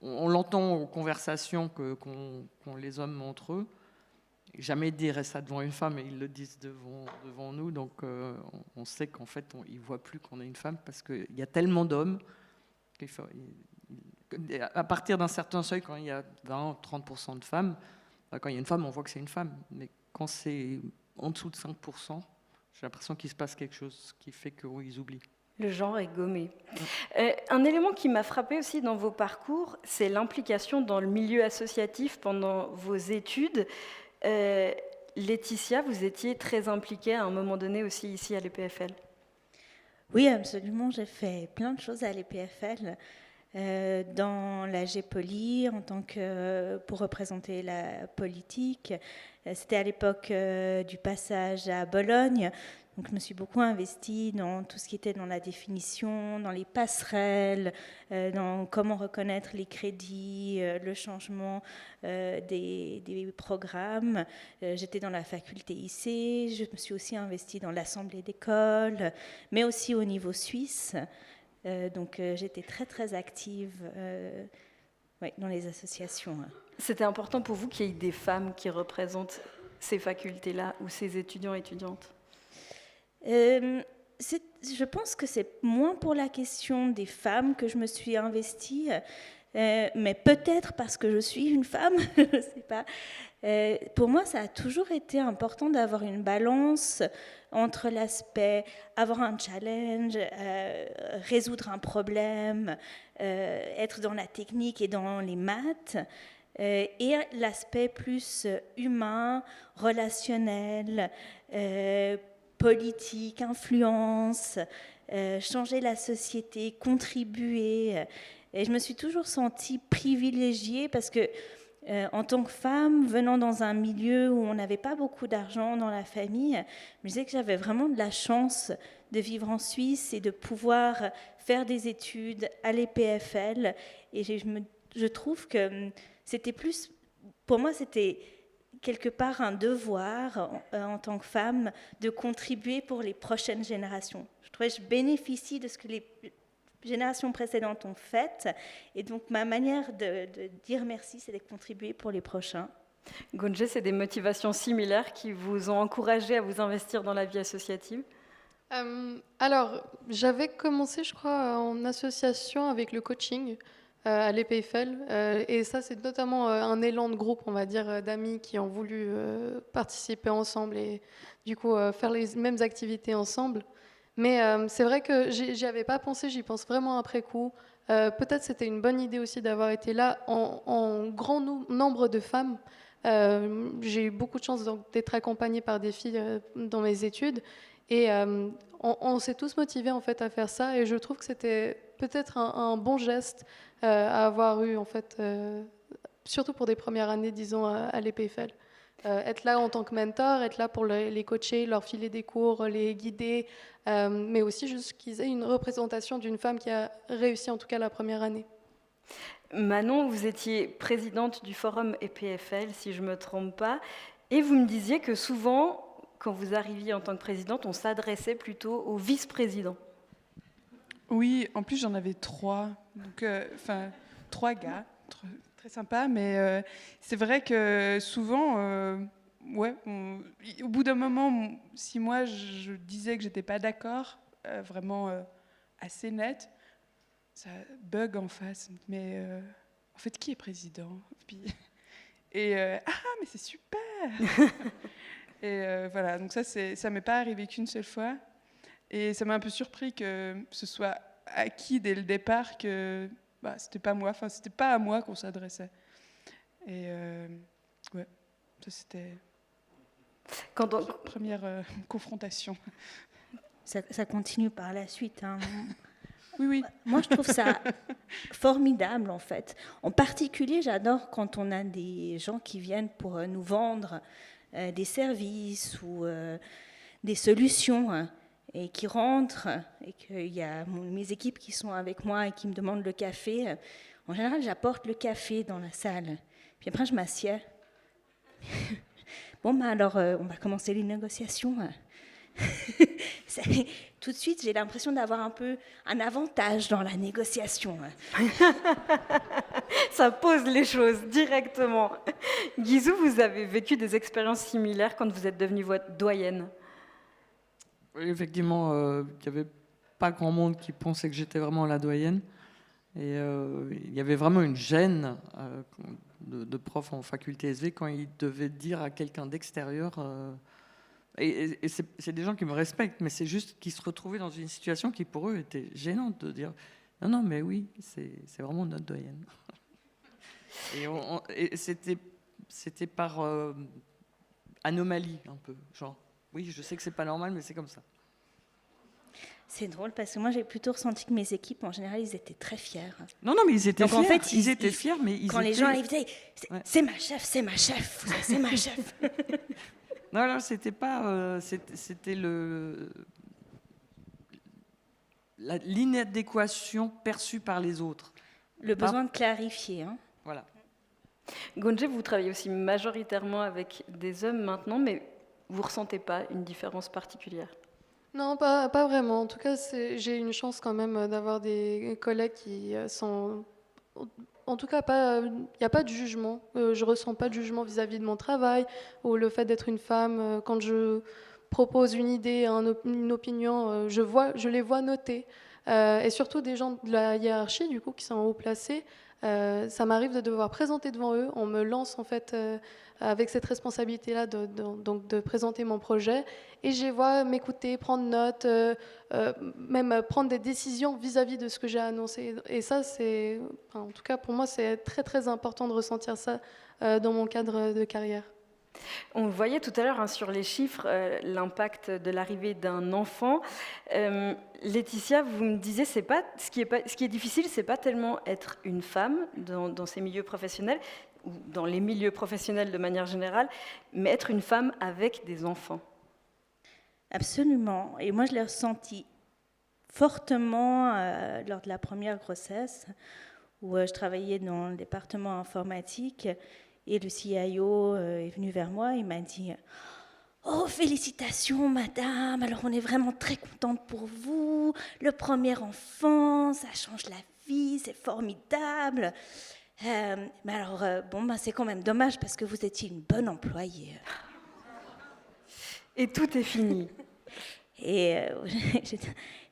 on l'entend aux conversations qu'ont les hommes entre eux. Jamais ils diraient ça devant une femme, et ils le disent devant nous. Donc, on sait qu'en fait, ils ne voient plus qu'on est une femme, parce qu'il y a tellement d'hommes à partir d'un certain seuil, quand il y a 20-30% de femmes, quand il y a une femme, on voit que c'est une femme. Mais quand c'est en dessous de 5%, j'ai l'impression qu'il se passe quelque chose qui fait qu'ils oublient. Le genre est gommé. Un élément qui m'a frappé aussi dans vos parcours, c'est l'implication dans le milieu associatif pendant vos études. Laetitia, vous étiez très impliquée à un moment donné aussi ici à l'EPFL. Oui, absolument. J'ai fait plein de choses à l'EPFL. Dans la GPOLI, pour représenter la politique. C'était à l'époque du passage à Bologne. Donc, je me suis beaucoup investie dans tout ce qui était dans la définition, dans les passerelles, dans comment reconnaître les crédits, le changement des programmes. J'étais dans la faculté IC, je me suis aussi investie dans l'assemblée d'école, mais aussi au niveau suisse. Donc, j'étais très, très active dans les associations. C'était important pour vous qu'il y ait des femmes qui représentent ces facultés-là ou ces étudiants et étudiantes? Je pense que c'est moins pour la question des femmes que je me suis investie, mais peut-être parce que je suis une femme, je ne sais pas. Pour moi, ça a toujours été important d'avoir une balance entre l'aspect avoir un challenge, résoudre un problème, être dans la technique et dans les maths, et l'aspect plus humain, relationnel, politique, influence, changer la société, contribuer. Et je me suis toujours sentie privilégiée parce que, en tant que femme, venant dans un milieu où on n'avait pas beaucoup d'argent dans la famille, je me disais que j'avais vraiment de la chance de vivre en Suisse et de pouvoir faire des études à l'EPFL. Et je trouve que c'était plus, pour moi, c'était quelque part un devoir en tant que femme de contribuer pour les prochaines générations. Je trouvais que je bénéficie de ce que les générations précédentes ont fait, et donc ma manière de dire merci, c'est de contribuer pour les prochains. Gonje, c'est des motivations similaires qui vous ont encouragé à vous investir dans la vie associative? Alors, j'avais commencé, je crois, en association avec le coaching à l'EPFL. Et ça, c'est notamment un élan de groupe, on va dire, d'amis qui ont voulu participer ensemble et du coup faire les mêmes activités ensemble. Mais c'est vrai que j'y avais pas pensé, j'y pense vraiment après coup. Peut-être c'était une bonne idée aussi d'avoir été là en grand nombre de femmes. J'ai eu beaucoup de chance d'être accompagnée par des filles dans mes études. Et on s'est tous motivés en fait à faire ça. Et je trouve que c'était peut-être un bon geste à avoir eu en fait, surtout pour des premières années, disons, à l'EPFL. Être là en tant que mentor, être là pour les coacher, leur filer des cours, les guider, mais aussi juste qu'ils aient une représentation d'une femme qui a réussi en tout cas la première année. Manon, vous étiez présidente du forum EPFL, si je ne me trompe pas, et vous me disiez que souvent, quand vous arriviez en tant que présidente, on s'adressait plutôt au vice-président. Oui, en plus j'en avais 3, donc 3 gars, très sympa, mais c'est vrai que souvent, au bout d'un moment, si moi je disais que j'étais pas d'accord, vraiment assez net, ça bug en face. Mais en fait, qui est président? Mais c'est super. Et voilà, donc ça m'est pas arrivé qu'une seule fois. Et ça m'a un peu surpris que ce soit acquis dès le départ que c'était pas moi, c'était pas à moi qu'on s'adressait. Et ça c'était la première confrontation. Ça continue par la suite. Hein. Oui. Moi, je trouve ça formidable, en fait. En particulier, j'adore quand on a des gens qui viennent pour nous vendre des services ou des solutions, hein, et qui rentrent, et qu'il y a mes équipes qui sont avec moi et qui me demandent le café. En général, j'apporte le café dans la salle. Puis après, je m'assieds. Bon, alors, on va commencer les négociations. Tout de suite, j'ai l'impression d'avoir un peu un avantage dans la négociation. Ça pose les choses directement. Guizou, vous avez vécu des expériences similaires quand vous êtes devenue doyenne? Oui, effectivement, il n'y avait pas grand monde qui pensait que j'étais vraiment la doyenne. Et il y avait vraiment une gêne de prof en faculté SV quand ils devaient dire à quelqu'un d'extérieur... Et c'est des gens qui me respectent, mais c'est juste qu'ils se retrouvaient dans une situation qui pour eux était gênante de dire non mais oui, c'est vraiment notre doyenne. Et c'était par anomalie un peu, genre oui, je sais que c'est pas normal, mais c'est comme ça. C'est drôle parce que moi j'ai plutôt ressenti que mes équipes en général ils étaient très fiers. Non mais ils étaient fiers. En fait, ils étaient fiers, mais quand les gens arrivaient, c'est ma chef, c'est ma chef. Non, c'était pas. C'était l'inadéquation perçue par les autres. Le besoin de clarifier. Hein. Voilà. Gonje, vous travaillez aussi majoritairement avec des hommes maintenant, mais vous ne ressentez pas une différence particulière? Non, pas vraiment. En tout cas, j'ai une chance quand même d'avoir des collègues qui sont... En tout cas, il n'y a pas de jugement. Je ne ressens pas de jugement vis-à-vis de mon travail ou le fait d'être une femme. Quand je propose une idée, une opinion, je les vois noter. Et surtout des gens de la hiérarchie, du coup, qui sont haut placés. Ça m'arrive de devoir présenter devant eux. On me lance en fait avec cette responsabilité-là donc de présenter mon projet. Et je les vois m'écouter, prendre note, même prendre des décisions vis-à-vis de ce que j'ai annoncé. Et ça, en tout cas pour moi, c'est très très important de ressentir ça dans mon cadre de carrière. On voyait tout à l'heure sur les chiffres l'impact de l'arrivée d'un enfant. Laetitia, vous me disiez, ce qui est difficile, c'est pas tellement être une femme dans ces milieux professionnels ou dans les milieux professionnels de manière générale, mais être une femme avec des enfants. Absolument. Et moi, je l'ai ressenti fortement lors de la première grossesse, où je travaillais dans le département informatique. Et le CIO est venu vers moi, il m'a dit « Oh, félicitations, madame, alors on est vraiment très contente pour vous. Le premier enfant, ça change la vie, c'est formidable. Mais alors, c'est quand même dommage parce que vous étiez une bonne employée. » Et tout est fini. Et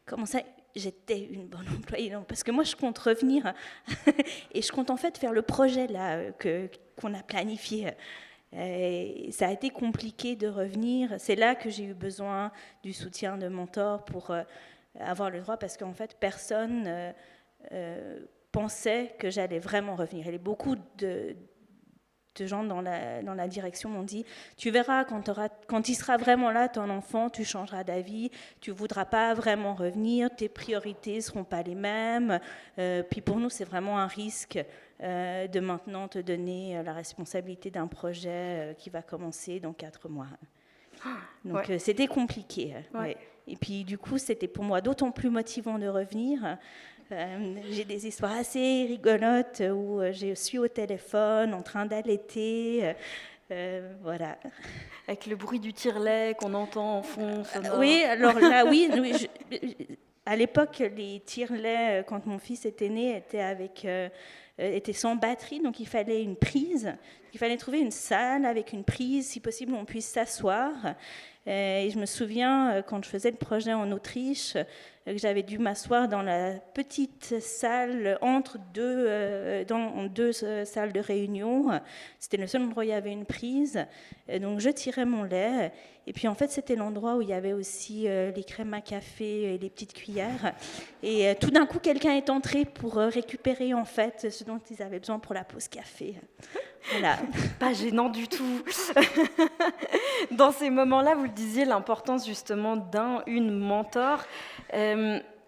comment ça, j'étais une bonne employée? Non, parce que moi, je compte revenir et je compte en fait faire le projet là qu'on a planifié. Et ça a été compliqué de revenir. C'est là que j'ai eu besoin du soutien de mentors pour avoir le droit, parce qu'en fait, personne pensait que j'allais vraiment revenir. Et beaucoup de gens dans la direction m'ont dit, tu verras, quand il sera vraiment là, ton enfant, tu changeras d'avis, tu ne voudras pas vraiment revenir, tes priorités ne seront pas les mêmes. Puis pour nous, c'est vraiment un risque de maintenant te donner la responsabilité d'un projet qui va commencer dans 4 mois. Donc c'était compliqué. Ouais. Et puis du coup, c'était pour moi d'autant plus motivant de revenir. J'ai des histoires assez rigolotes où je suis au téléphone en train d'allaiter, voilà. Avec le bruit du tire-lait qu'on entend en fond sonore. Oui, alors là, oui. À l'époque, les tire-laits, quand mon fils était né, étaient sans batterie, donc il fallait une prise. Il fallait trouver une salle avec une prise, si possible, on puisse s'asseoir. Et je me souviens, quand je faisais le projet en Autriche, que j'avais dû m'asseoir dans la petite salle entre deux salles de réunion. C'était le seul endroit où il y avait une prise. Et donc je tirais mon lait. Et puis en fait, c'était l'endroit où il y avait aussi les crèmes à café et les petites cuillères. Et tout d'un coup, quelqu'un est entré pour récupérer en fait ce dont ils avaient besoin pour la pause café. Voilà. Pas gênant du tout. Dans ces moments-là, vous le disiez, l'importance justement une mentor.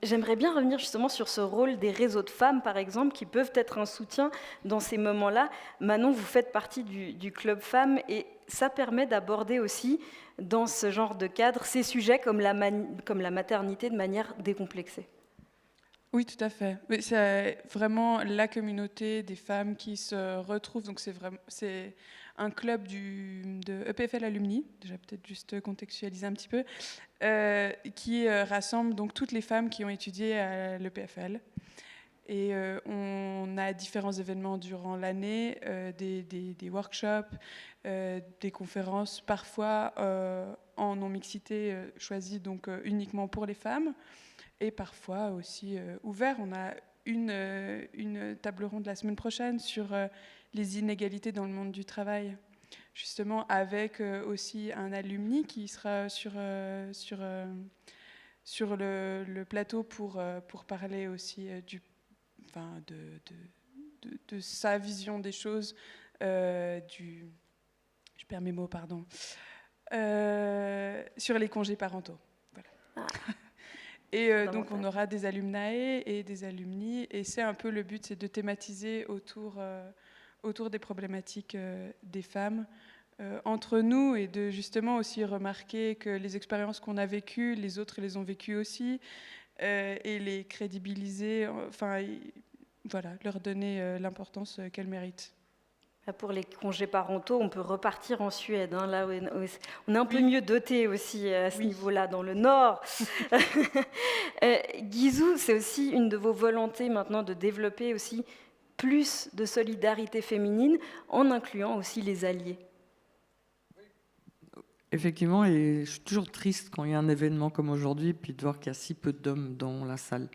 J'aimerais bien revenir justement sur ce rôle des réseaux de femmes, par exemple, qui peuvent être un soutien dans ces moments-là. Manon, vous faites partie du Club Femmes et ça permet d'aborder aussi, dans ce genre de cadre, ces sujets comme la maternité de manière décomplexée. Oui, tout à fait. Mais c'est vraiment la communauté des femmes qui se retrouvent. Donc c'est un club de EPFL Alumni, déjà peut-être juste contextualiser un petit peu, qui rassemble donc toutes les femmes qui ont étudié à l'EPFL. Et on a différents événements durant l'année, des workshops, des conférences, parfois en non-mixité choisies donc uniquement pour les femmes, et parfois aussi ouvert. On a une table ronde la semaine prochaine sur les inégalités dans le monde du travail, justement avec aussi un alumni qui sera sur le plateau pour parler aussi de sa vision des choses, je perds mes mots, pardon, sur les congés parentaux. Voilà. Ah. Et donc on aura des alumnae et des alumni, et c'est un peu le but, c'est de thématiser autour des problématiques des femmes entre nous, et de justement aussi remarquer que les expériences qu'on a vécues, les autres les ont vécues aussi, et les crédibiliser, voilà, leur donner l'importance qu'elles méritent. Pour les congés parentaux, on peut repartir en Suède. Hein, là, on est un peu mieux doté aussi à ce niveau-là, dans le Nord. Guizou, c'est aussi une de vos volontés maintenant de développer aussi plus de solidarité féminine en incluant aussi les alliés. Effectivement, et je suis toujours triste quand il y a un événement comme aujourd'hui, puis de voir qu'il y a si peu d'hommes dans la salle.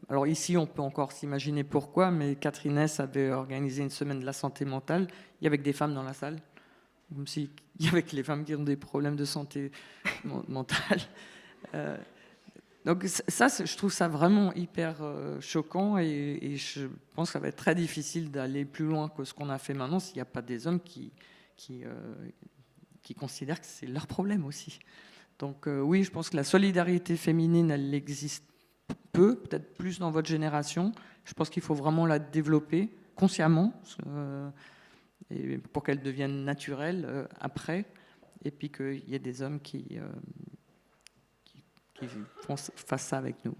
Alors ici, on peut encore s'imaginer pourquoi, mais Catherine Hess avait organisé une semaine de la santé mentale. Il y avait que des femmes dans la salle, comme s'il y avait que les femmes qui ont des problèmes de santé mentale. Donc ça, je trouve ça vraiment hyper choquant, et je pense que ça va être très difficile d'aller plus loin que ce qu'on a fait maintenant s'il n'y a pas des hommes qui considèrent que c'est leur problème aussi. Donc oui, je pense que la solidarité féminine, elle existe peut-être plus dans votre génération. Je pense qu'il faut vraiment la développer consciemment et pour qu'elle devienne naturelle après, et puis qu'il y ait des hommes qui fassent ça avec nous.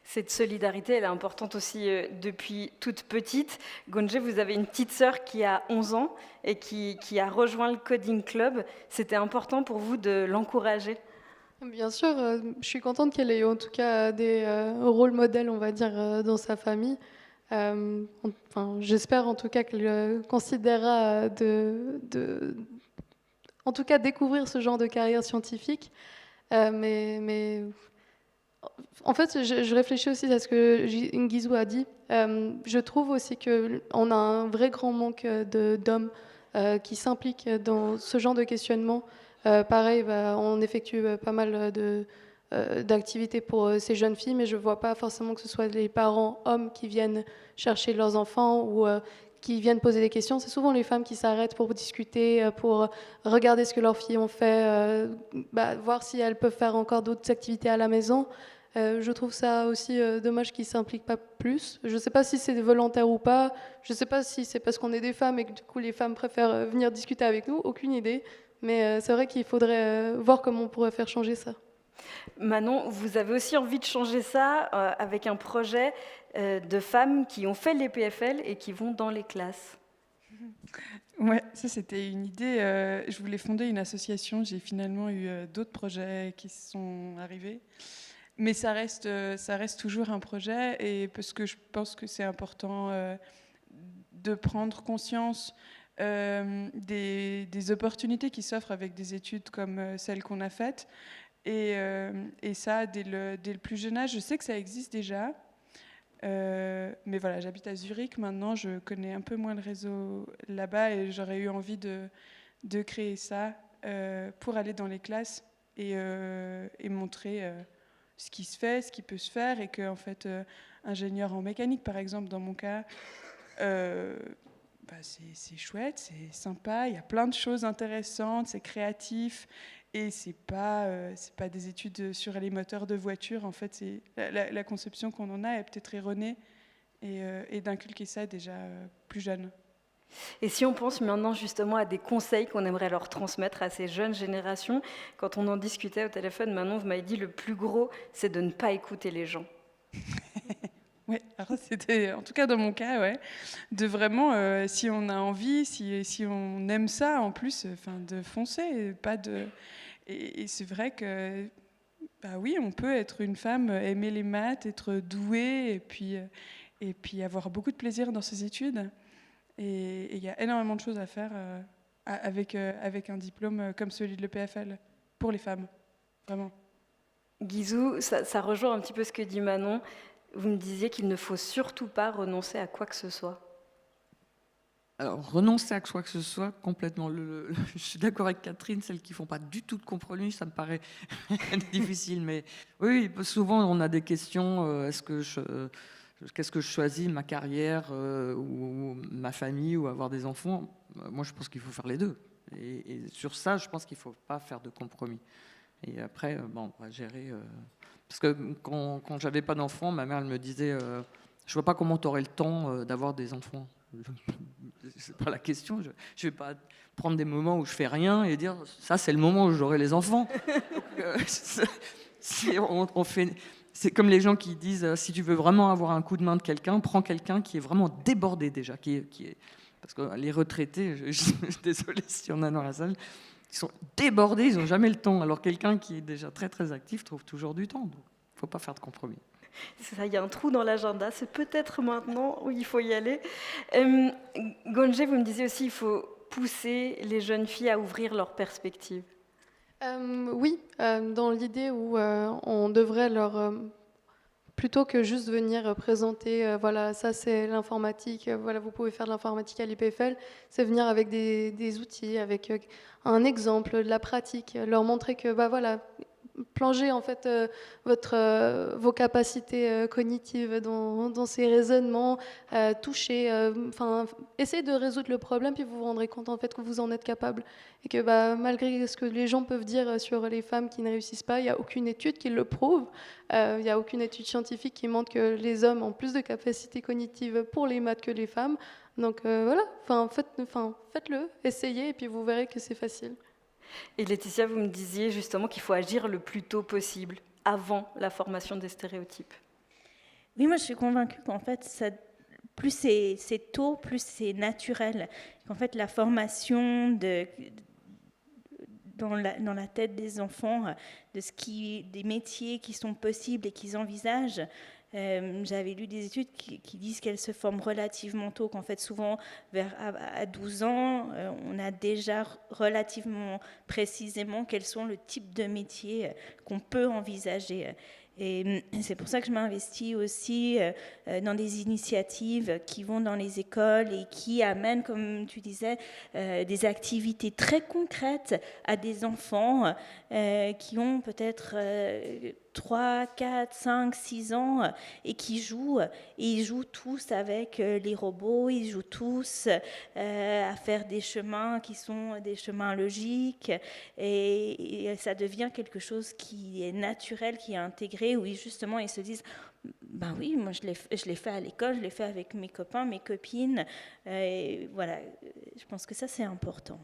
Cette solidarité, elle est importante aussi depuis toute petite. Gonje, vous avez une petite sœur qui a 11 ans et qui a rejoint le Coding Club. C'était important pour vous de l'encourager ? Bien sûr, je suis contente qu'elle ait en tout cas des rôles modèles, on va dire, dans sa famille. J'espère en tout cas qu'elle considérera en tout cas découvrir ce genre de carrière scientifique. Mais en fait, je réfléchis aussi à ce que Nguizou a dit. Je trouve aussi qu'on a un vrai grand manque d'hommes qui s'impliquent dans ce genre de questionnement. Pareil, on effectue pas mal d'activités pour ces jeunes filles, mais je ne vois pas forcément que ce soit les parents hommes qui viennent chercher leurs enfants ou qui viennent poser des questions. C'est souvent les femmes qui s'arrêtent pour discuter, pour regarder ce que leurs filles ont fait, voir si elles peuvent faire encore d'autres activités à la maison. Je trouve ça aussi dommage qu'ils ne s'impliquent pas plus. Je ne sais pas si c'est volontaire ou pas. Je ne sais pas si c'est parce qu'on est des femmes et que du coup les femmes préfèrent venir discuter avec nous. Aucune idée. Mais c'est vrai qu'il faudrait voir comment on pourrait faire changer ça. Manon, vous avez aussi envie de changer ça avec un projet de femmes qui ont fait les PFL et qui vont dans les classes. Ouais, ça c'était une idée. Je voulais fonder une association. J'ai finalement eu d'autres projets qui sont arrivés. Mais ça reste toujours un projet, et parce que je pense que c'est important de prendre conscience des opportunités qui s'offrent avec des études comme celles qu'on a faites. Et ça, dès le plus jeune âge, je sais que ça existe déjà. Mais voilà, j'habite à Zurich maintenant, je connais un peu moins le réseau là-bas, et j'aurais eu envie de créer ça pour aller dans les classes et montrer ce qui se fait, ce qui peut se faire, et que en fait, ingénieur en mécanique, par exemple, dans mon cas, c'est chouette, c'est sympa, il y a plein de choses intéressantes, c'est créatif, et c'est pas des études sur les moteurs de voitures. En fait, c'est la conception qu'on en a est peut-être erronée, et d'inculquer ça déjà plus jeune. Et si on pense maintenant justement à des conseils qu'on aimerait leur transmettre à ces jeunes générations, quand on en discutait au téléphone, Manon, vous m'avez dit le plus gros, c'est de ne pas écouter les gens. Oui, alors c'était, en tout cas dans mon cas, ouais, de vraiment, si on a envie, si on aime ça, en plus, de foncer, pas de... Et c'est vrai que, oui, on peut être une femme, aimer les maths, être douée, et puis avoir beaucoup de plaisir dans ses études. Et il y a énormément de choses à faire avec un diplôme comme celui de l'EPFL, pour les femmes, vraiment. Guizou, ça rejoint un petit peu ce que dit Manon. Vous me disiez qu'il ne faut surtout pas renoncer à quoi que ce soit. Alors, renoncer à quoi que ce soit, complètement. Je suis d'accord avec Catherine, celles qui ne font pas du tout de compromis, ça me paraît difficile. Mais oui, souvent, on a des questions. Qu'est-ce que je choisis, ma carrière ou ma famille, ou avoir des enfants? Moi, je pense qu'il faut faire les deux. Et sur ça, je pense qu'il ne faut pas faire de compromis. Et après, on va gérer... Parce que quand j'avais pas d'enfants, ma mère elle me disait je vois pas comment tu aurais le temps d'avoir des enfants. C'est pas la question. Je vais pas prendre des moments où je fais rien et dire ça c'est le moment où j'aurai les enfants. Donc, c'est comme les gens qui disent si tu veux vraiment avoir un coup de main de quelqu'un, prends quelqu'un qui est vraiment débordé déjà, qui est parce que les retraités, je suis désolée s'il y en a dans la salle, ils sont débordés, ils n'ont jamais le temps. Alors quelqu'un qui est déjà très très actif trouve toujours du temps. Donc il ne faut pas faire de compromis. C'est ça, il y a un trou dans l'agenda. C'est peut-être maintenant où il faut y aller. Gonje, vous me disiez aussi qu'il faut pousser les jeunes filles à ouvrir leurs perspectives. Oui, dans l'idée où on devrait leur... plutôt que juste venir présenter, voilà, ça c'est l'informatique, voilà, vous pouvez faire de l'informatique à l'IPFL, c'est venir avec des outils, avec un exemple, de la pratique, leur montrer que, voilà, plongez en fait vos capacités cognitives dans ces raisonnements, toucher, essayez de résoudre le problème, puis vous vous rendrez compte en fait que vous en êtes capable. Et que malgré ce que les gens peuvent dire sur les femmes qui ne réussissent pas, il n'y a aucune étude qui le prouve. Il n'y a aucune étude scientifique qui montre que les hommes ont plus de capacités cognitives pour les maths que les femmes. Donc voilà, faites-le, essayez, et puis vous verrez que c'est facile. Et Laetitia, vous me disiez justement qu'il faut agir le plus tôt possible, avant la formation des stéréotypes. Oui, moi je suis convaincue qu'en fait, plus c'est tôt, plus c'est naturel. Qu'en fait, la formation dans la tête des enfants, des métiers qui sont possibles et qu'ils envisagent, J'avais lu des études qui disent qu'elles se forment relativement tôt, qu'en fait souvent à 12 ans, on a déjà relativement précisément quels sont le type de métier qu'on peut envisager. Et c'est pour ça que je m'investis aussi dans des initiatives qui vont dans les écoles et qui amènent, comme tu disais, des activités très concrètes à des enfants qui ont peut-être 3, 4, 5, 6 ans et qui jouent. Et ils jouent tous avec les robots, ils jouent tous à faire des chemins qui sont des chemins logiques. Et ça devient quelque chose qui est naturel, qui est intégré, où justement ils se disent ben oui, moi je l'ai fait à l'école, je l'ai fait avec mes copains, mes copines. Et voilà, je pense que ça c'est important.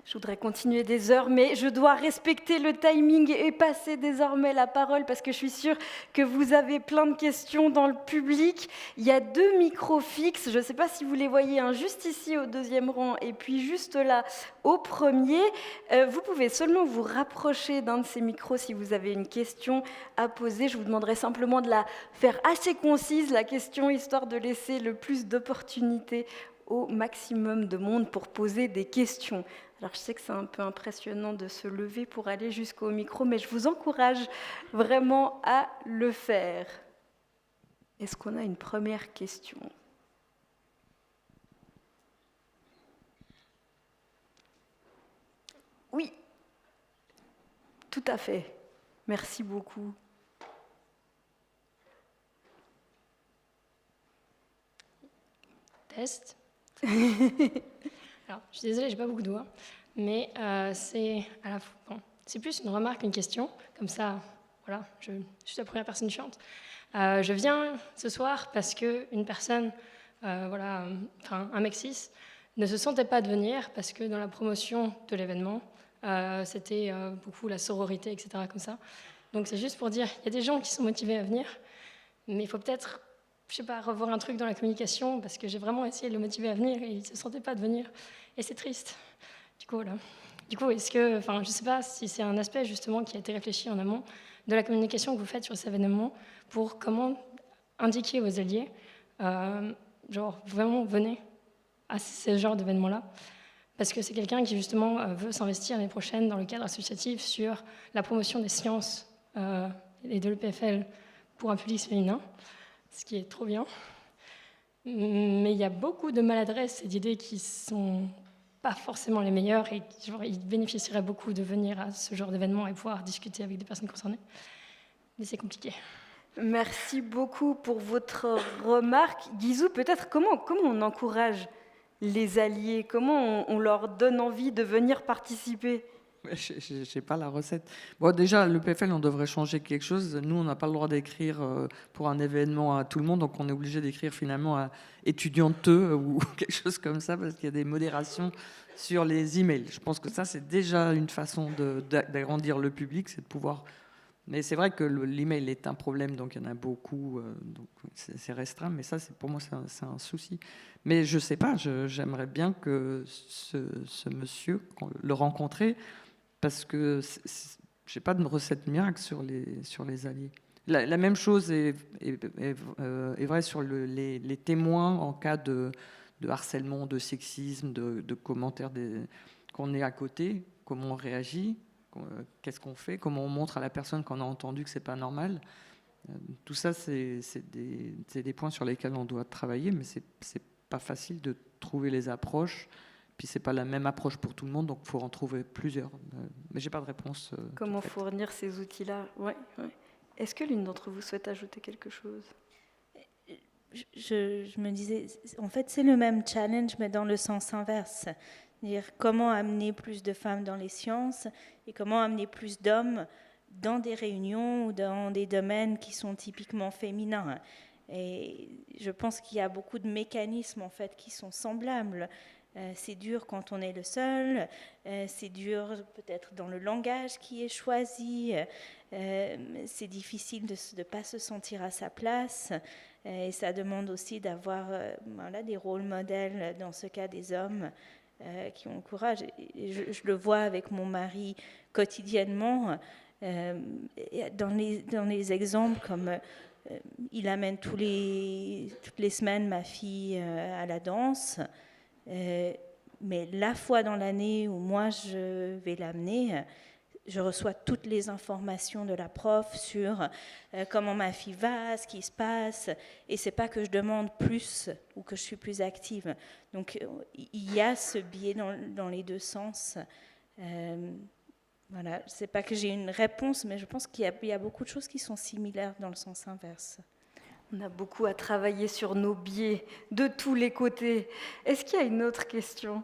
Je voudrais continuer des heures, mais je dois respecter le timing et passer désormais la parole parce que je suis sûre que vous avez plein de questions dans le public. Il y a 2 micros fixes, je ne sais pas si vous les voyez, un juste ici au 2e rang et puis juste là au 1er. Vous pouvez seulement vous rapprocher d'un de ces micros si vous avez une question à poser. Je vous demanderai simplement de la faire assez concise, la question, histoire de laisser le plus d'opportunités au maximum de monde pour poser des questions. Alors je sais que c'est un peu impressionnant de se lever pour aller jusqu'au micro, mais je vous encourage vraiment à le faire. Est-ce qu'on a une première question ? Oui, tout à fait. Merci beaucoup. Test. Alors, je suis désolée, j'ai pas beaucoup de voix, mais c'est à la fois, bon, c'est plus une remarque qu'une question. Comme ça, voilà, je suis la première personne chiante. Je viens ce soir parce que une personne, voilà, un mec cis, ne se sentait pas de venir parce que dans la promotion de l'événement, c'était beaucoup la sororité, etc. comme ça. Donc c'est juste pour dire, il y a des gens qui sont motivés à venir, mais il faut peut-être, je sais pas, revoir un truc dans la communication, parce que j'ai vraiment essayé de le motiver à venir et il ne se sentait pas de venir. Et c'est triste. Du coup, est-ce que, je sais pas si c'est un aspect justement qui a été réfléchi en amont de la communication que vous faites sur cet événement pour comment indiquer aux alliés, vraiment venez à ce genre d'événement-là. Parce que c'est quelqu'un qui justement veut s'investir l'année prochaine dans le cadre associatif sur la promotion des sciences et de l'EPFL pour un public féminin. Ce qui est trop bien. Mais il y a beaucoup de maladresses et d'idées qui ne sont pas forcément les meilleures et ils bénéficieraient beaucoup de venir à ce genre d'événement et pouvoir discuter avec des personnes concernées. Mais c'est compliqué. Merci beaucoup pour votre remarque. Guizou, peut-être comment on encourage les alliés ? Comment on leur donne envie de venir participer ? Je n'ai pas la recette. Bon, déjà, le PFL, on devrait changer quelque chose. Nous, on n'a pas le droit d'écrire pour un événement à tout le monde, donc on est obligé d'écrire finalement à étudianteux ou quelque chose comme ça, parce qu'il y a des modérations sur les emails. Je pense que ça, c'est déjà une façon d'agrandir le public, c'est de pouvoir... Mais c'est vrai que l'email est un problème, donc il y en a beaucoup, donc c'est restreint, mais ça, pour moi, c'est un souci. Mais je ne sais pas, j'aimerais bien que ce monsieur, le rencontrer, parce que je n'ai pas de recette miracle sur les alliés. La même chose est vraie sur les témoins en cas de harcèlement, de sexisme, de commentaires qu'on est à côté, comment on réagit, qu'est-ce qu'on fait, comment on montre à la personne qu'on a entendu que ce n'est pas normal. Tout ça, c'est des points sur lesquels on doit travailler, mais c'est pas facile de trouver les approches. Puis c'est pas la même approche pour tout le monde, donc il faut en trouver plusieurs. Mais j'ai pas de réponse. Comment fournir ces outils-là ? Ouais. Est-ce que l'une d'entre vous souhaite ajouter quelque chose ? Je me disais, en fait, c'est le même challenge, mais dans le sens inverse. Dire comment amener plus de femmes dans les sciences et comment amener plus d'hommes dans des réunions ou dans des domaines qui sont typiquement féminins. Et je pense qu'il y a beaucoup de mécanismes en fait qui sont semblables. C'est dur quand on est le seul, c'est dur peut-être dans le langage qui est choisi, c'est difficile de ne pas se sentir à sa place, et ça demande aussi d'avoir des rôles modèles, dans ce cas des hommes, qui ont le courage. Et je le vois avec mon mari quotidiennement, dans les exemples comme il amène toutes les semaines ma fille à la danse. Mais la fois dans l'année où moi je vais l'amener, je reçois toutes les informations de la prof sur comment ma fille va, ce qui se passe, et c'est pas que je demande plus ou que je suis plus active. Donc il y a ce biais dans les deux sens. Voilà, c'est pas que j'ai une réponse, mais je pense qu'il y a beaucoup de choses qui sont similaires dans le sens inverse. On a beaucoup à travailler sur nos biais de tous les côtés. Est-ce qu'il y a une autre question ?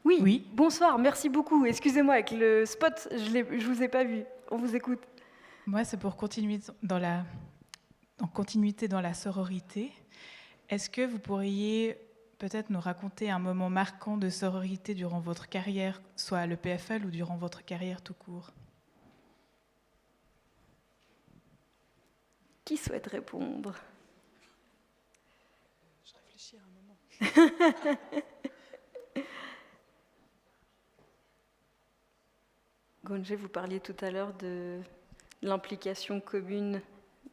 Oui. Bonsoir, merci beaucoup. Excusez-moi, avec le spot, je vous ai pas vu. On vous écoute. Moi, c'est pour continuer en continuité dans la sororité. Est-ce que vous pourriez peut-être nous raconter un moment marquant de sororité durant votre carrière, soit à l'EPFL ou durant votre carrière tout court ? Qui souhaite répondre ? Je réfléchis à un moment. Gonje, vous parliez tout à l'heure de l'implication commune.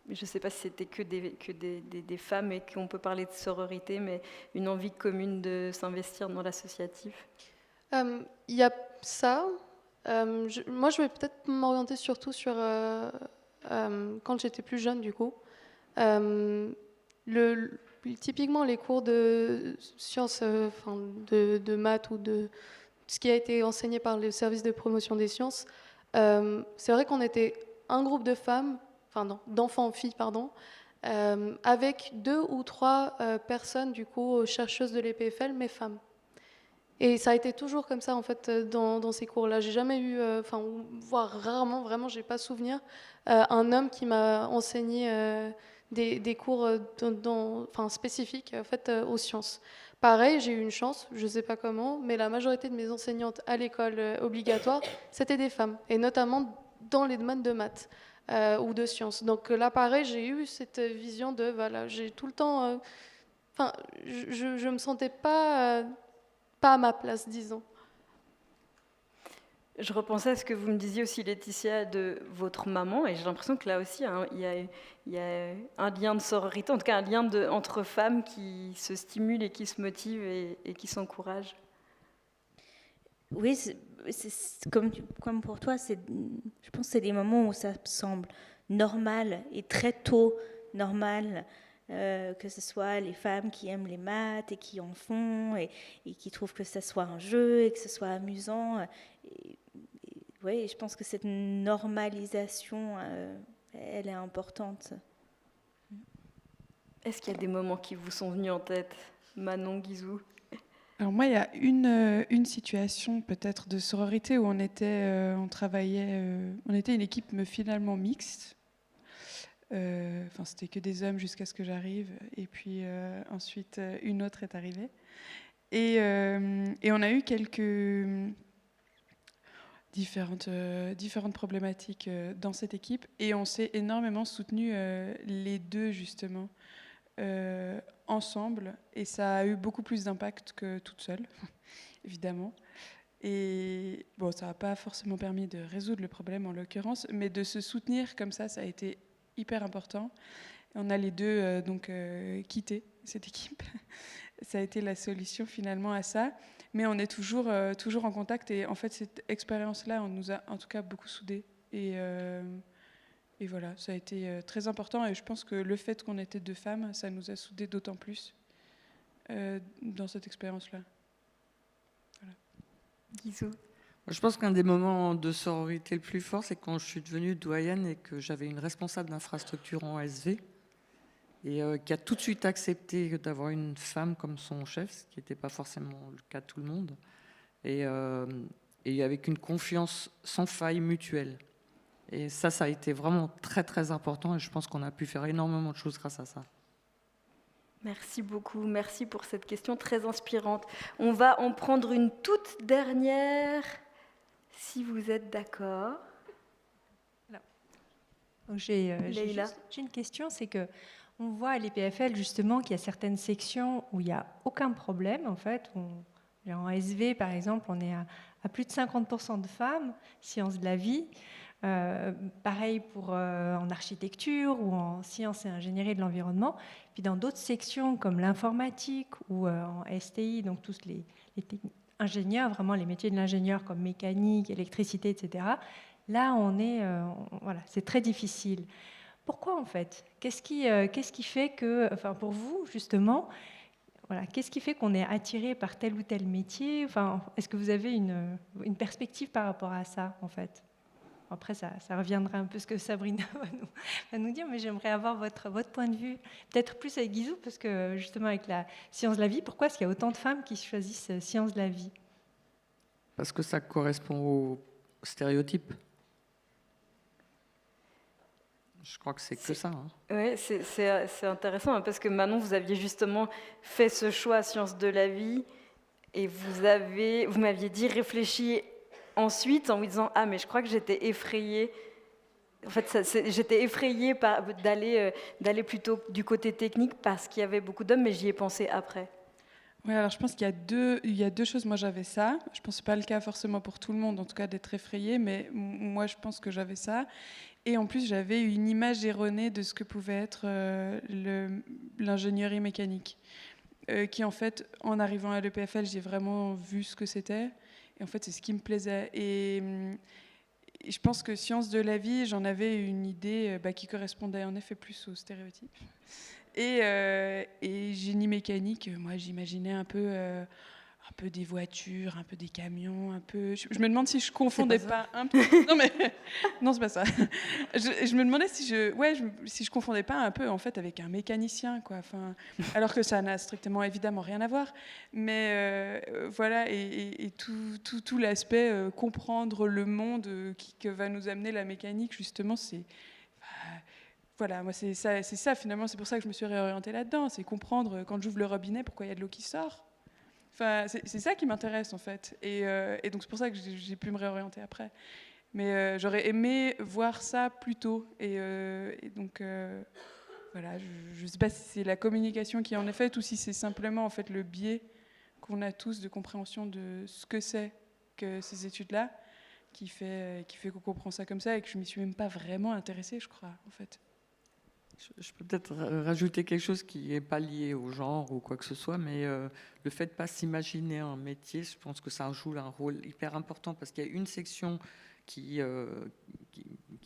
Je ne sais pas si c'était que des femmes et qu'on peut parler de sororité, mais une envie commune de s'investir dans l'associatif. Il y a ça. Moi, je vais peut-être m'orienter surtout sur quand j'étais plus jeune, du coup. Typiquement, les cours de sciences, de maths ou de ce qui a été enseigné par le service de promotion des sciences, c'est vrai qu'on était un groupe de femmes, d'enfants-filles, avec 2 ou 3 personnes, du coup, chercheuses de l'EPFL, mais femmes. Et ça a été toujours comme ça, en fait, dans ces cours-là. J'ai jamais eu, voire rarement, vraiment, j'ai pas souvenir, un homme qui m'a enseigné des cours spécifiques, en fait, aux sciences. Pareil, j'ai eu une chance, je ne sais pas comment, mais la majorité de mes enseignantes à l'école obligatoire, c'était des femmes, et notamment dans les domaines de maths ou de sciences. Donc là, pareil, j'ai eu cette vision de, voilà, j'ai tout le temps... je ne me sentais pas à ma place, disons. Je repensais à ce que vous me disiez aussi, Laetitia, de votre maman, et j'ai l'impression que là aussi, il y a un lien de sororité, en tout cas un lien entre femmes qui se stimulent et qui se motivent et qui s'encouragent. Oui, c'est comme pour toi, je pense que c'est des moments où ça semble normal et très tôt normal, que ce soit les femmes qui aiment les maths et qui en font et qui trouvent que ce soit un jeu et que ce soit amusant. Oui, je pense que cette normalisation, elle est importante. Est-ce qu'il y a des moments qui vous sont venus en tête, Manon, Guizou ? Alors moi, il y a une situation peut-être de sororité où on était une équipe finalement mixte. C'était que des hommes jusqu'à ce que j'arrive, et puis ensuite une autre est arrivée. Et on a eu quelques différentes problématiques dans cette équipe, et on s'est énormément soutenus les deux justement ensemble, et ça a eu beaucoup plus d'impact que toute seule, évidemment. Et bon, ça n'a pas forcément permis de résoudre le problème en l'occurrence, mais de se soutenir comme ça a été hyper important. Et on a les deux quitté cette équipe. Ça a été la solution finalement à ça. Mais on est toujours en contact, et en fait cette expérience-là, on nous a en tout cas beaucoup soudés. Et voilà, ça a été très important, et je pense que le fait qu'on était 2 femmes, ça nous a soudés d'autant plus dans cette expérience-là. Voilà. Guizou. Je pense qu'un des moments de sororité le plus fort, c'est quand je suis devenue doyenne et que j'avais une responsable d'infrastructure en ASV, et qui a tout de suite accepté d'avoir une femme comme son chef, ce qui n'était pas forcément le cas de tout le monde, et avec une confiance sans faille mutuelle. Et ça a été vraiment très très important, et je pense qu'on a pu faire énormément de choses grâce à ça. Merci beaucoup, merci pour cette question très inspirante. On va en prendre une toute dernière, si vous êtes d'accord. J'ai une question, c'est que on voit à l'EPFL justement qu'il y a certaines sections où il n'y a aucun problème en fait. En SV par exemple, on est à plus de 50% de femmes, sciences de la vie. Pareil pour en architecture ou en sciences et ingénierie de l'environnement. Puis dans d'autres sections comme l'informatique ou en STI, donc tous les ingénieurs, vraiment les métiers de l'ingénieur comme mécanique, électricité, etc. Là, voilà, c'est très difficile. Pourquoi en fait ? Qu'est-ce qui fait que, enfin pour vous justement, voilà, qu'est-ce qui fait qu'on est attiré par tel ou tel métier ? Enfin, est-ce que vous avez une perspective par rapport à ça en fait ? Après, ça reviendra un peu ce que Sabrina va nous dire, mais j'aimerais avoir votre point de vue, peut-être plus avec Guizou, parce que justement avec la science de la vie, pourquoi est-ce qu'il y a autant de femmes qui choisissent science de la vie ? Parce que ça correspond aux stéréotypes. Je crois que c'est que ça. Hein. Oui, c'est intéressant, hein, parce que Manon, vous aviez justement fait ce choix sciences de la vie, et vous m'aviez dit réfléchis ensuite en me disant « Ah, mais je crois que j'étais effrayée ». En fait, j'étais effrayée d'aller plutôt du côté technique parce qu'il y avait beaucoup d'hommes, mais j'y ai pensé après. Oui, alors je pense qu'il y a deux choses. Moi, j'avais ça. Je pense que ce n'est pas le cas forcément pour tout le monde, en tout cas d'être effrayé, mais moi, je pense que j'avais ça. Et en plus, j'avais une image erronée de ce que pouvait être l'ingénierie mécanique, qui en fait, en arrivant à l'EPFL, j'ai vraiment vu ce que c'était. Et en fait, c'est ce qui me plaisait. Et je pense que sciences de la vie, j'en avais une idée qui correspondait en effet plus aux stéréotypes. Et génie mécanique, moi, j'imaginais un peu des voitures, un peu des camions, un peu. Je me demande si je confondais pas un peu. Non mais non, c'est pas ça. Je me demandais si je confondais pas un peu en fait avec un mécanicien, quoi. Enfin, alors que ça n'a strictement évidemment rien à voir. Mais voilà, et tout l'aspect comprendre le monde que va nous amener la mécanique, justement, c'est. Voilà, moi c'est ça finalement, c'est pour ça que je me suis réorientée là-dedans, c'est comprendre quand j'ouvre le robinet pourquoi il y a de l'eau qui sort. Enfin, c'est ça qui m'intéresse en fait, et donc c'est pour ça que j'ai pu me réorienter après. Mais j'aurais aimé voir ça plus tôt, et donc voilà, je ne sais pas si c'est la communication qui en est faite ou si c'est simplement en fait le biais qu'on a tous de compréhension de ce que c'est que ces études-là qui fait qu'on comprend ça comme ça et que je m'y suis même pas vraiment intéressée, je crois en fait. Je peux peut-être rajouter quelque chose qui n'est pas lié au genre ou quoi que ce soit, mais le fait de ne pas s'imaginer un métier, je pense que ça joue un rôle hyper important parce qu'il y a une section qui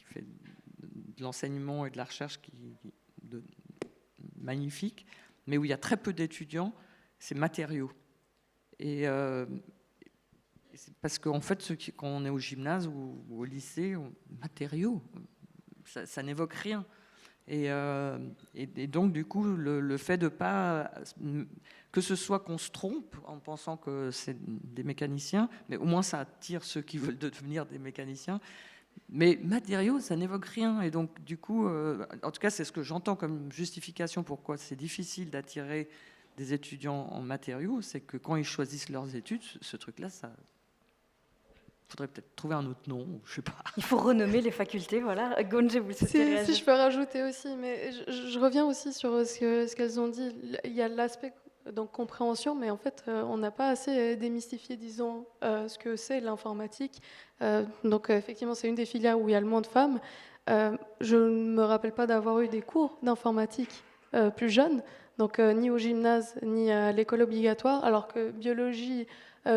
fait de l'enseignement et de la recherche magnifique, mais où il y a très peu d'étudiants, c'est matériaux. Et c'est parce qu'en fait, quand on est au gymnase ou au lycée, matériaux, ça n'évoque rien. Et donc, du coup, le fait de pas... Que ce soit qu'on se trompe en pensant que c'est des mécaniciens, mais au moins ça attire ceux qui veulent devenir des mécaniciens. Mais matériaux, ça n'évoque rien. Et donc, du coup, en tout cas, c'est ce que j'entends comme justification pourquoi c'est difficile d'attirer des étudiants en matériaux, c'est que quand ils choisissent leurs études, ce truc-là, ça... Il faudrait peut-être trouver un autre nom, je sais pas. Il faut renommer les facultés, voilà. Gonje, vous souhaitez réagir ? Si je peux rajouter aussi, mais je reviens aussi sur ce qu'elles ont dit. Il y a l'aspect donc compréhension, mais en fait, on n'a pas assez démystifié, disons, ce que c'est l'informatique. Donc, effectivement, c'est une des filières où il y a le moins de femmes. Je ne me rappelle pas d'avoir eu des cours d'informatique plus jeunes, donc ni au gymnase, ni à l'école obligatoire, alors que biologie,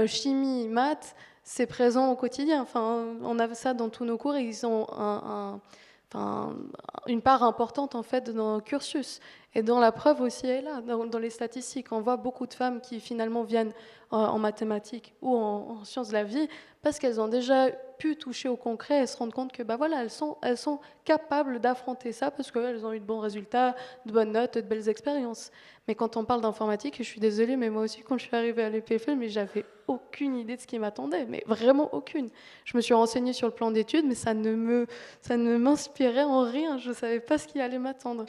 chimie, maths, c'est présent au quotidien. Enfin, on a ça dans tous nos cours et ils ont une part importante en fait dans le cursus. Et dont la preuve aussi est là, dans les statistiques. On voit beaucoup de femmes qui finalement viennent en mathématiques ou en sciences de la vie parce qu'elles ont déjà pu toucher au concret et se rendre compte que voilà, elles sont capables d'affronter ça parce qu'elles ont eu de bons résultats, de bonnes notes, de belles expériences. Mais quand on parle d'informatique, je suis désolée, mais moi aussi quand je suis arrivée à l'EPFL, mais j'avais aucune idée de ce qui m'attendait, mais vraiment aucune. Je me suis renseignée sur le plan d'études, mais ça ne m'inspirait en rien. Je ne savais pas ce qui allait m'attendre.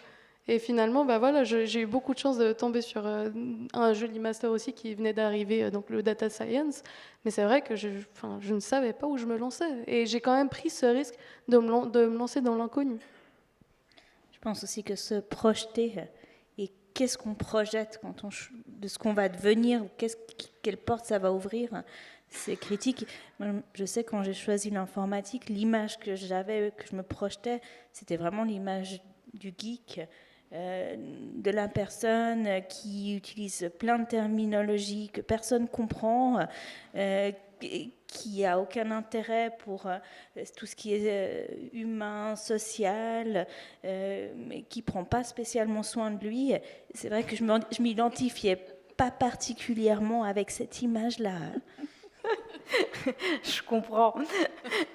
Et finalement, voilà, j'ai eu beaucoup de chance de tomber sur un joli master aussi qui venait d'arriver, donc le data science. Mais c'est vrai que je ne savais pas où je me lançais. Et j'ai quand même pris ce risque de me lancer dans l'inconnu. Je pense aussi que se projeter et qu'est-ce qu'on projette de ce qu'on va devenir, quelle porte ça va ouvrir, c'est critique. Moi, je sais quand j'ai choisi l'informatique, l'image que j'avais, que je me projetais, c'était vraiment l'image du geek, de la personne qui utilise plein de terminologies que personne comprend, qui a aucun intérêt pour tout ce qui est humain, social, mais qui prend pas spécialement soin de lui. C'est vrai que je m'identifiais pas particulièrement avec cette image-là. Je comprends.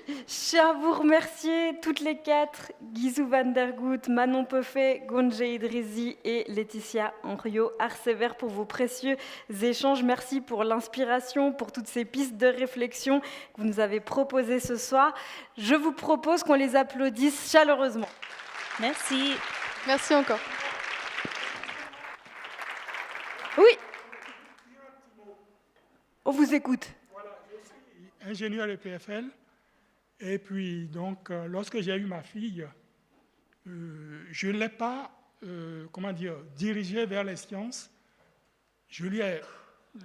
Je tiens à vous remercier toutes les quatre, Guizou van der Gout, Manon Peufet, Gonje Idrizi et Laetitia Henriot-Arcever pour vos précieux échanges. Merci pour l'inspiration, pour toutes ces pistes de réflexion que vous nous avez proposées ce soir. Je vous propose qu'on les applaudisse chaleureusement. Merci. Merci encore. Oui. On vous écoute. Ingénieur EPFL. Et puis, donc, lorsque j'ai eu ma fille, je ne l'ai pas, dirigée vers les sciences. Je lui ai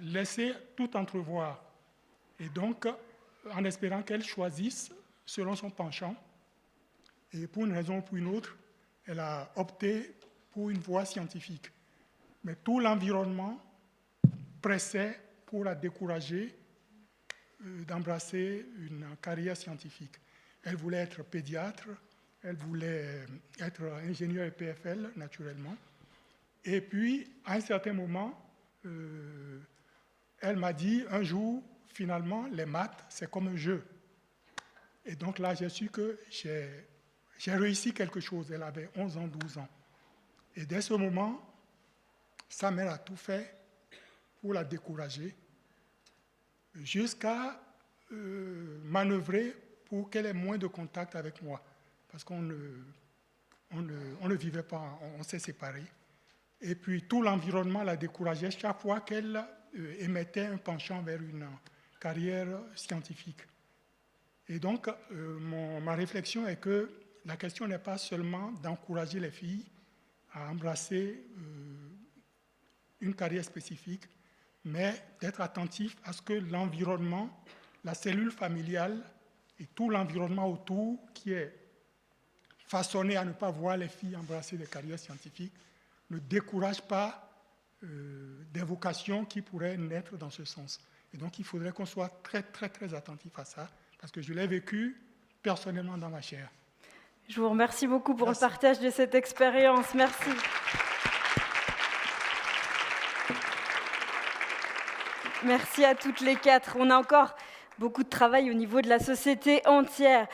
laissé tout entrevoir. Et donc, en espérant qu'elle choisisse selon son penchant. Et pour une raison ou pour une autre, elle a opté pour une voie scientifique. Mais tout l'environnement pressait pour la décourager d'embrasser une carrière scientifique. Elle voulait être pédiatre, elle voulait être ingénieure EPFL, naturellement. Et puis, à un certain moment, elle m'a dit, un jour, finalement, les maths, c'est comme un jeu. Et donc là, j'ai su que j'ai réussi quelque chose. Elle avait 11 ans, 12 ans. Et dès ce moment, sa mère a tout fait pour la décourager, jusqu'à manœuvrer pour qu'elle ait moins de contact avec moi, parce qu'on ne vivait pas, on s'est séparés. Et puis tout l'environnement la décourageait chaque fois qu'elle émettait un penchant vers une carrière scientifique. Et donc, ma réflexion est que la question n'est pas seulement d'encourager les filles à embrasser une carrière spécifique, mais d'être attentif à ce que l'environnement, la cellule familiale et tout l'environnement autour qui est façonné à ne pas voir les filles embrasser des carrières scientifiques ne décourage pas des vocations qui pourraient naître dans ce sens. Et donc, il faudrait qu'on soit très, très, très attentif à ça, parce que je l'ai vécu personnellement dans ma chair. Je vous remercie beaucoup pour le partage de cette expérience. Merci. Merci à toutes les quatre. On a encore beaucoup de travail au niveau de la société entière.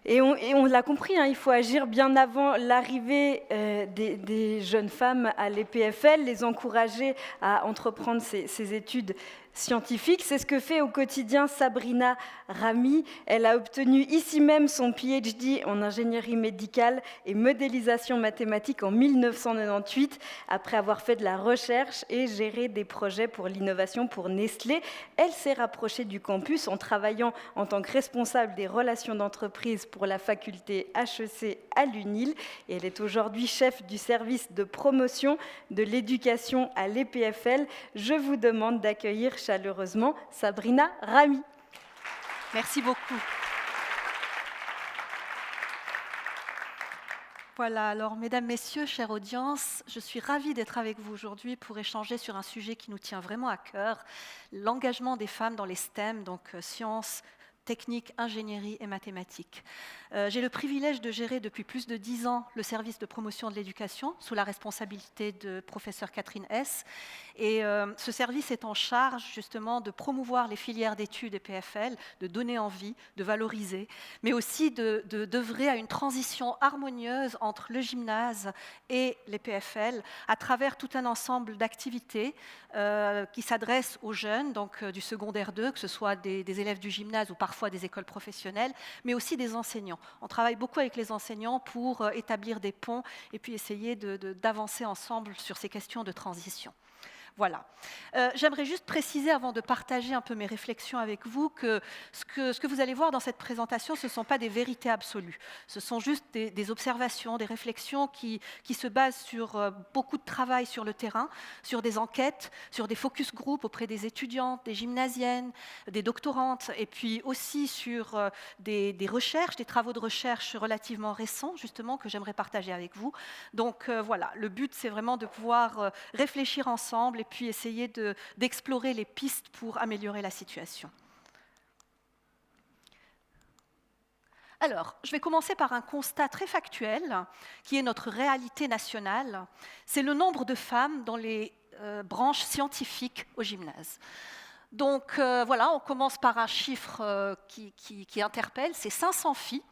Et on l'a compris, hein, il faut agir bien avant l'arrivée des jeunes femmes à l'EPFL, les encourager à entreprendre ces études scientifique. C'est ce que fait au quotidien Sabrina Rami. Elle a obtenu ici même son PhD en ingénierie médicale et modélisation mathématique en 1998, après avoir fait de la recherche et géré des projets pour l'innovation pour Nestlé. Elle s'est rapprochée du campus en travaillant en tant que responsable des relations d'entreprise pour la faculté HEC à l'UNIL. Et elle est aujourd'hui chef du service de promotion de l'éducation à l'EPFL. Je vous demande d'accueillir chaleureusement Sabrina Rami. Merci beaucoup. Voilà, alors mesdames, messieurs, chère audience, je suis ravie d'être avec vous aujourd'hui pour échanger sur un sujet qui nous tient vraiment à cœur, l'engagement des femmes dans les STEM, donc sciences, techniques, ingénierie et mathématiques. J'ai le privilège de gérer depuis plus de 10 ans le service de promotion de l'éducation sous la responsabilité de professeure Catherine Hess. Et ce service est en charge justement de promouvoir les filières d'études EPFL, de donner envie, de valoriser, mais aussi d'œuvrer à une transition harmonieuse entre le gymnase et l'EPFL à travers tout un ensemble d'activités qui s'adressent aux jeunes, donc du secondaire 2, que ce soit des élèves du gymnase ou parfois des écoles professionnelles, mais aussi des enseignants. On travaille beaucoup avec les enseignants pour établir des ponts et puis essayer d'avancer ensemble sur ces questions de transition. Voilà. J'aimerais juste préciser, avant de partager un peu mes réflexions avec vous, que ce que vous allez voir dans cette présentation, ce ne sont pas des vérités absolues. Ce sont juste des observations, des réflexions qui se basent sur beaucoup de travail sur le terrain, sur des enquêtes, sur des focus group auprès des étudiantes, des gymnasiennes, des doctorantes, et puis aussi sur des recherches, des travaux de recherche relativement récents, justement, que j'aimerais partager avec vous. Donc voilà, le but, c'est vraiment de pouvoir réfléchir ensemble et puis essayer d'explorer les pistes pour améliorer la situation. Alors, je vais commencer par un constat très factuel, qui est notre réalité nationale. C'est le nombre de femmes dans les branches scientifiques au gymnase. Donc voilà, on commence par un chiffre qui interpelle, c'est 500 filles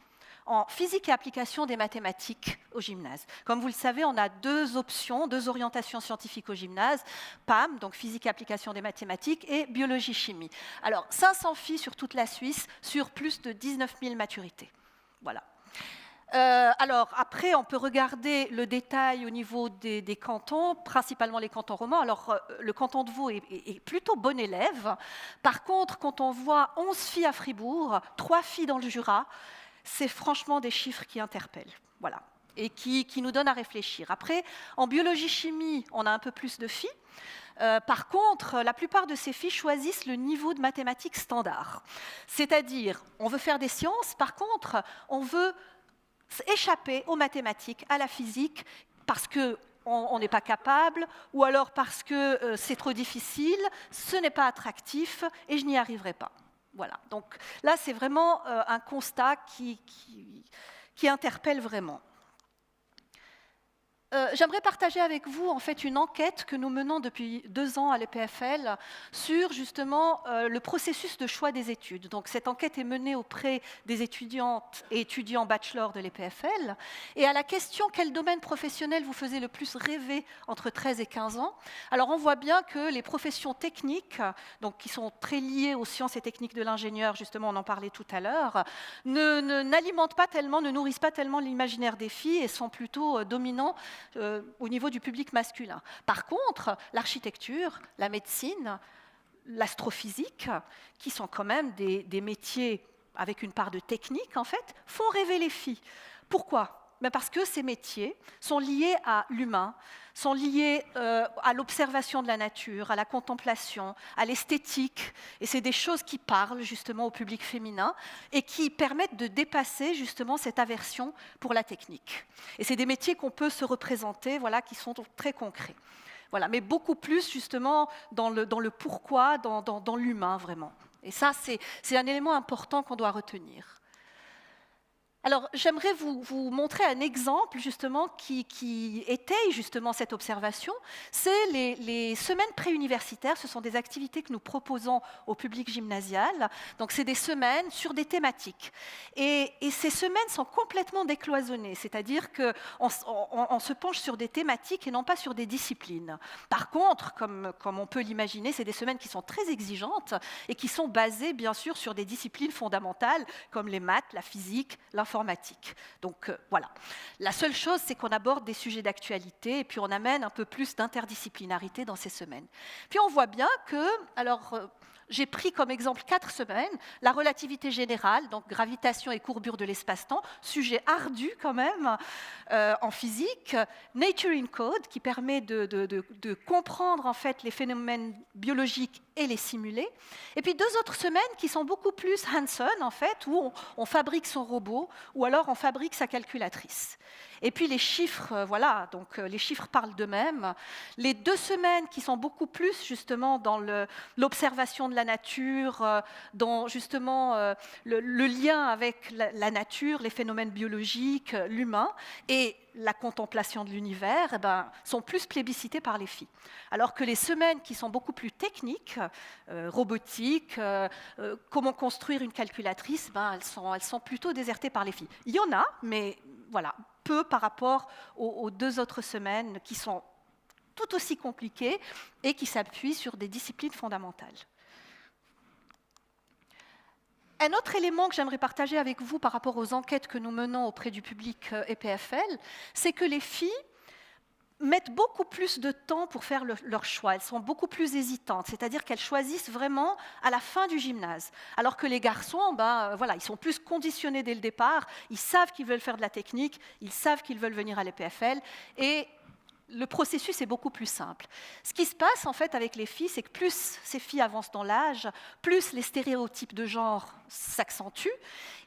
en physique et application des mathématiques au gymnase. Comme vous le savez, on a deux options, deux orientations scientifiques au gymnase, PAM, donc physique et application des mathématiques, et biologie-chimie. Alors, 500 filles sur toute la Suisse, sur plus de 19 000 maturités. Voilà. Alors, après, on peut regarder le détail au niveau des cantons, principalement les cantons romans. Alors, le canton de Vaud est plutôt bon élève. Par contre, quand on voit 11 filles à Fribourg, 3 filles dans le Jura, c'est franchement des chiffres qui interpellent, voilà, et qui nous donnent à réfléchir. Après, en biologie-chimie, on a un peu plus de filles. Par contre, la plupart de ces filles choisissent le niveau de mathématiques standard. C'est-à-dire, on veut faire des sciences, par contre, on veut échapper aux mathématiques, à la physique, parce qu'on n'est pas capable, ou alors parce que c'est trop difficile, ce n'est pas attractif, et je n'y arriverai pas. Voilà, donc là, c'est vraiment un constat qui interpelle vraiment. J'aimerais partager avec vous en fait une enquête que nous menons depuis 2 ans à l'EPFL sur justement le processus de choix des études. Donc cette enquête est menée auprès des étudiantes et étudiants bachelor de l'EPFL. Et à la question quel domaine professionnel vous faisait le plus rêver entre 13 et 15 ans, alors on voit bien que les professions techniques, donc qui sont très liées aux sciences et techniques de l'ingénieur, justement on en parlait tout à l'heure, n'alimentent pas tellement, ne nourrissent pas tellement l'imaginaire des filles et sont plutôt dominants au niveau du public masculin. Par contre, l'architecture, la médecine, l'astrophysique, qui sont quand même des métiers avec une part de technique, en fait, font rêver les filles. Pourquoi ? Parce que ces métiers sont liés à l'humain, sont liés à l'observation de la nature, à la contemplation, à l'esthétique. Et c'est des choses qui parlent justement au public féminin et qui permettent de dépasser justement cette aversion pour la technique. Et c'est des métiers qu'on peut se représenter, voilà, qui sont très concrets. Voilà, mais beaucoup plus justement dans le pourquoi, dans l'humain vraiment. Et ça, c'est un élément important qu'on doit retenir. Alors, j'aimerais vous montrer un exemple justement qui étaye justement cette observation. C'est les semaines préuniversitaires. Ce sont des activités que nous proposons au public gymnasial. Donc, c'est des semaines sur des thématiques. Et ces semaines sont complètement décloisonnées, c'est-à-dire qu'on se penche sur des thématiques et non pas sur des disciplines. Par contre, comme on peut l'imaginer, c'est des semaines qui sont très exigeantes et qui sont basées, bien sûr, sur des disciplines fondamentales comme les maths, la physique, l'informatique. Donc voilà. La seule chose, c'est qu'on aborde des sujets d'actualité et puis on amène un peu plus d'interdisciplinarité dans ces semaines. Puis on voit bien que, alors j'ai pris comme exemple 4 semaines, la relativité générale, donc gravitation et courbure de l'espace-temps, sujet ardu quand même en physique, Nature in Code, qui permet de comprendre en fait les phénomènes biologiques et les simuler. Et puis 2 autres semaines qui sont beaucoup plus hands-on en fait, où on fabrique son robot ou alors on fabrique sa calculatrice. Et puis les chiffres, voilà, donc les chiffres parlent d'eux-mêmes. Les 2 semaines qui sont beaucoup plus justement dans l'observation de la nature, dans justement le lien avec la nature, les phénomènes biologiques, l'humain, et la contemplation de l'univers, sont plus plébiscitées par les filles. Alors que les semaines qui sont beaucoup plus techniques, robotiques, comment construire une calculatrice, elles sont plutôt désertées par les filles. Il y en a, mais voilà, peu par rapport aux 2 autres semaines qui sont tout aussi compliquées et qui s'appuient sur des disciplines fondamentales. Un autre élément que j'aimerais partager avec vous par rapport aux enquêtes que nous menons auprès du public EPFL, c'est que les filles mettent beaucoup plus de temps pour faire leur choix. Elles sont beaucoup plus hésitantes, c'est-à-dire qu'elles choisissent vraiment à la fin du gymnase. Alors que les garçons, voilà, ils sont plus conditionnés dès le départ, ils savent qu'ils veulent faire de la technique, ils savent qu'ils veulent venir à l'EPFL, et le processus est beaucoup plus simple. Ce qui se passe en fait avec les filles, c'est que plus ces filles avancent dans l'âge, plus les stéréotypes de genre s'accentuent,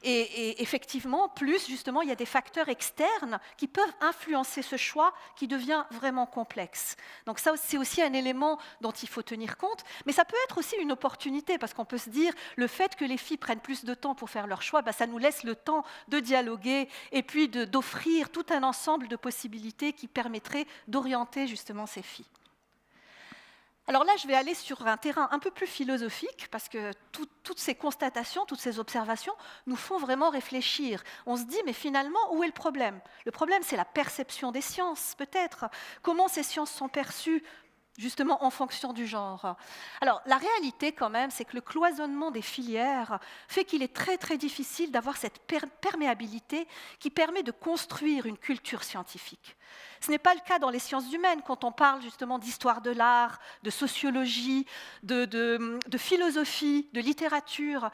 et effectivement, plus justement, il y a des facteurs externes qui peuvent influencer ce choix qui devient vraiment complexe. Donc ça, c'est aussi un élément dont il faut tenir compte, mais ça peut être aussi une opportunité, parce qu'on peut se dire, le fait que les filles prennent plus de temps pour faire leur choix, ça nous laisse le temps de dialoguer et puis d'offrir tout un ensemble de possibilités qui permettraient d'orienter justement ces filles. Alors là, je vais aller sur un terrain un peu plus philosophique, parce que toutes ces constatations, toutes ces observations nous font vraiment réfléchir. On se dit, mais finalement, où est le problème? Le problème, c'est la perception des sciences, peut-être. Comment ces sciences sont perçues justement en fonction du genre. Alors, la réalité quand même, c'est que le cloisonnement des filières fait qu'il est très très difficile d'avoir cette perméabilité qui permet de construire une culture scientifique. Ce n'est pas le cas dans les sciences humaines, quand on parle justement d'histoire de l'art, de sociologie, de philosophie, de littérature.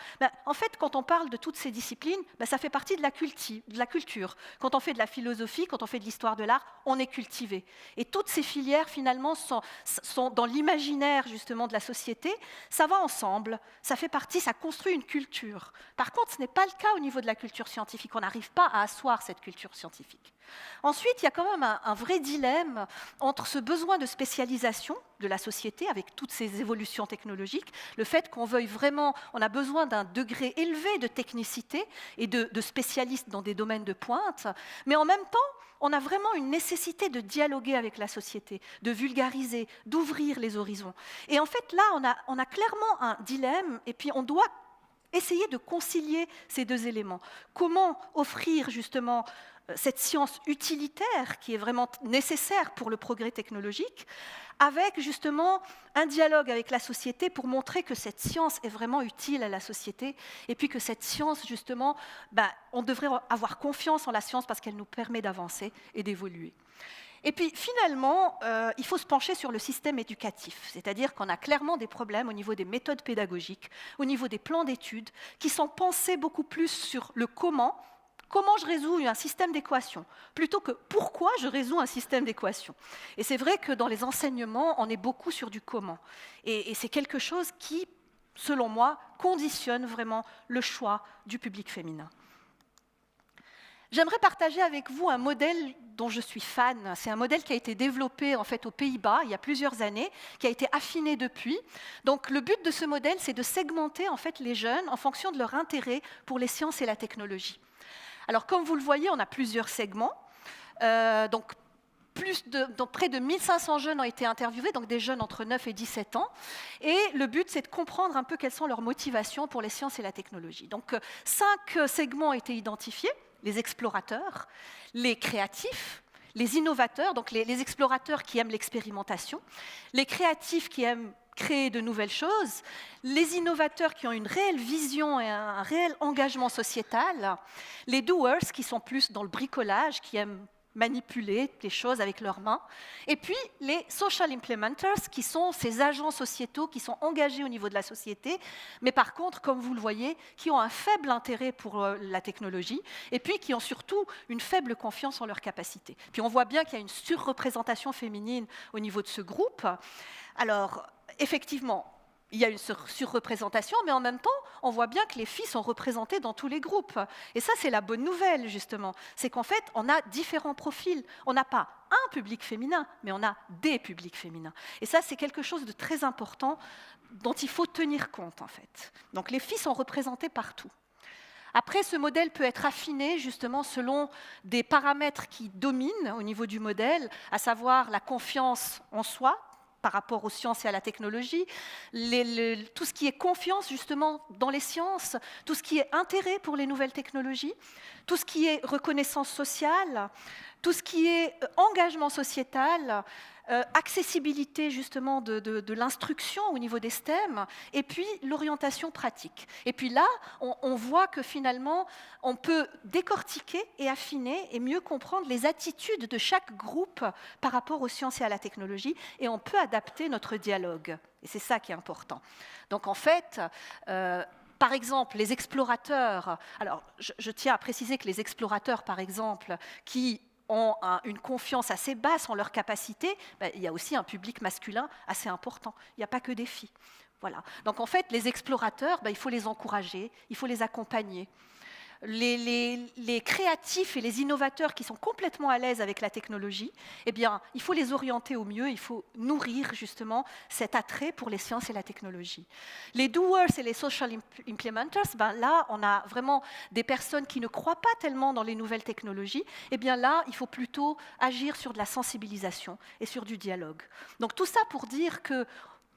En fait, quand on parle de toutes ces disciplines, ça fait partie de la culture. Quand on fait de la philosophie, quand on fait de l'histoire de l'art, on est cultivé. Et toutes ces filières, finalement, sont dans l'imaginaire justement de la société. Ça va ensemble, ça fait partie, ça construit une culture. Par contre, ce n'est pas le cas au niveau de la culture scientifique. On n'arrive pas à asseoir cette culture scientifique. Ensuite, il y a quand même un vrai dilemme entre ce besoin de spécialisation de la société avec toutes ces évolutions technologiques, le fait qu'on veuille vraiment, on a besoin d'un degré élevé de technicité et de spécialistes dans des domaines de pointe, mais en même temps, on a vraiment une nécessité de dialoguer avec la société, de vulgariser, d'ouvrir les horizons. Et en fait, là, on a clairement un dilemme, et puis on doit essayer de concilier ces deux éléments. Comment offrir justement cette science utilitaire qui est vraiment nécessaire pour le progrès technologique, avec justement un dialogue avec la société pour montrer que cette science est vraiment utile à la société, et puis que cette science, justement, on devrait avoir confiance en la science parce qu'elle nous permet d'avancer et d'évoluer. Et puis finalement, il faut se pencher sur le système éducatif, c'est-à-dire qu'on a clairement des problèmes au niveau des méthodes pédagogiques, au niveau des plans d'études, qui sont pensés beaucoup plus sur le comment je résous un système d'équations, plutôt que pourquoi je résous un système d'équations. Et c'est vrai que dans les enseignements, on est beaucoup sur du comment. Et c'est quelque chose qui, selon moi, conditionne vraiment le choix du public féminin. J'aimerais partager avec vous un modèle dont je suis fan. C'est un modèle qui a été développé en fait aux Pays-Bas il y a plusieurs années, qui a été affiné depuis. Donc le but de ce modèle, c'est de segmenter en fait les jeunes en fonction de leur intérêt pour les sciences et la technologie. Alors comme vous le voyez, on a plusieurs segments. Donc près de 1500 jeunes ont été interviewés, donc des jeunes entre 9 et 17 ans. Et le but, c'est de comprendre un peu quelles sont leurs motivations pour les sciences et la technologie. Donc 5 segments ont été identifiés. Les explorateurs, les créatifs, les innovateurs, donc les explorateurs qui aiment l'expérimentation, les créatifs qui aiment créer de nouvelles choses, les innovateurs qui ont une réelle vision et un réel engagement sociétal, les doers qui sont plus dans le bricolage, qui aiment manipuler les choses avec leurs mains, et puis les social implementers, qui sont ces agents sociétaux qui sont engagés au niveau de la société, mais par contre, comme vous le voyez, qui ont un faible intérêt pour la technologie, et puis qui ont surtout une faible confiance en leurs capacités. Puis on voit bien qu'il y a une surreprésentation féminine au niveau de ce groupe. Alors, effectivement, il y a une surreprésentation, mais en même temps, on voit bien que les filles sont représentées dans tous les groupes. Et ça, c'est la bonne nouvelle, justement. C'est qu'en fait, on a différents profils. On n'a pas un public féminin, mais on a des publics féminins. Et ça, c'est quelque chose de très important dont il faut tenir compte, en fait. Donc, les filles sont représentées partout. Après, ce modèle peut être affiné justement selon des paramètres qui dominent au niveau du modèle, à savoir la confiance en soi, par rapport aux sciences et à la technologie, tout ce qui est confiance justement dans les sciences, tout ce qui est intérêt pour les nouvelles technologies, tout ce qui est reconnaissance sociale, tout ce qui est engagement sociétal, accessibilité justement de l'instruction au niveau des STEM, et puis l'orientation pratique. Et puis là, on voit que finalement, on peut décortiquer et affiner et mieux comprendre les attitudes de chaque groupe par rapport aux sciences et à la technologie, et on peut adapter notre dialogue. Et c'est ça qui est important. Donc en fait, par exemple, les explorateurs, alors je tiens à préciser que les explorateurs, par exemple, qui ont une confiance assez basse en leurs capacités, il y a aussi un public masculin assez important. Il n'y a pas que des filles. Voilà. Donc en fait, les explorateurs, il faut les encourager, il faut les accompagner. Les créatifs et les innovateurs qui sont complètement à l'aise avec la technologie, eh bien, il faut les orienter au mieux, il faut nourrir justement cet attrait pour les sciences et la technologie. Les doers et les social implementers, là, on a vraiment des personnes qui ne croient pas tellement dans les nouvelles technologies. Eh bien là, il faut plutôt agir sur de la sensibilisation et sur du dialogue. Donc tout ça pour dire que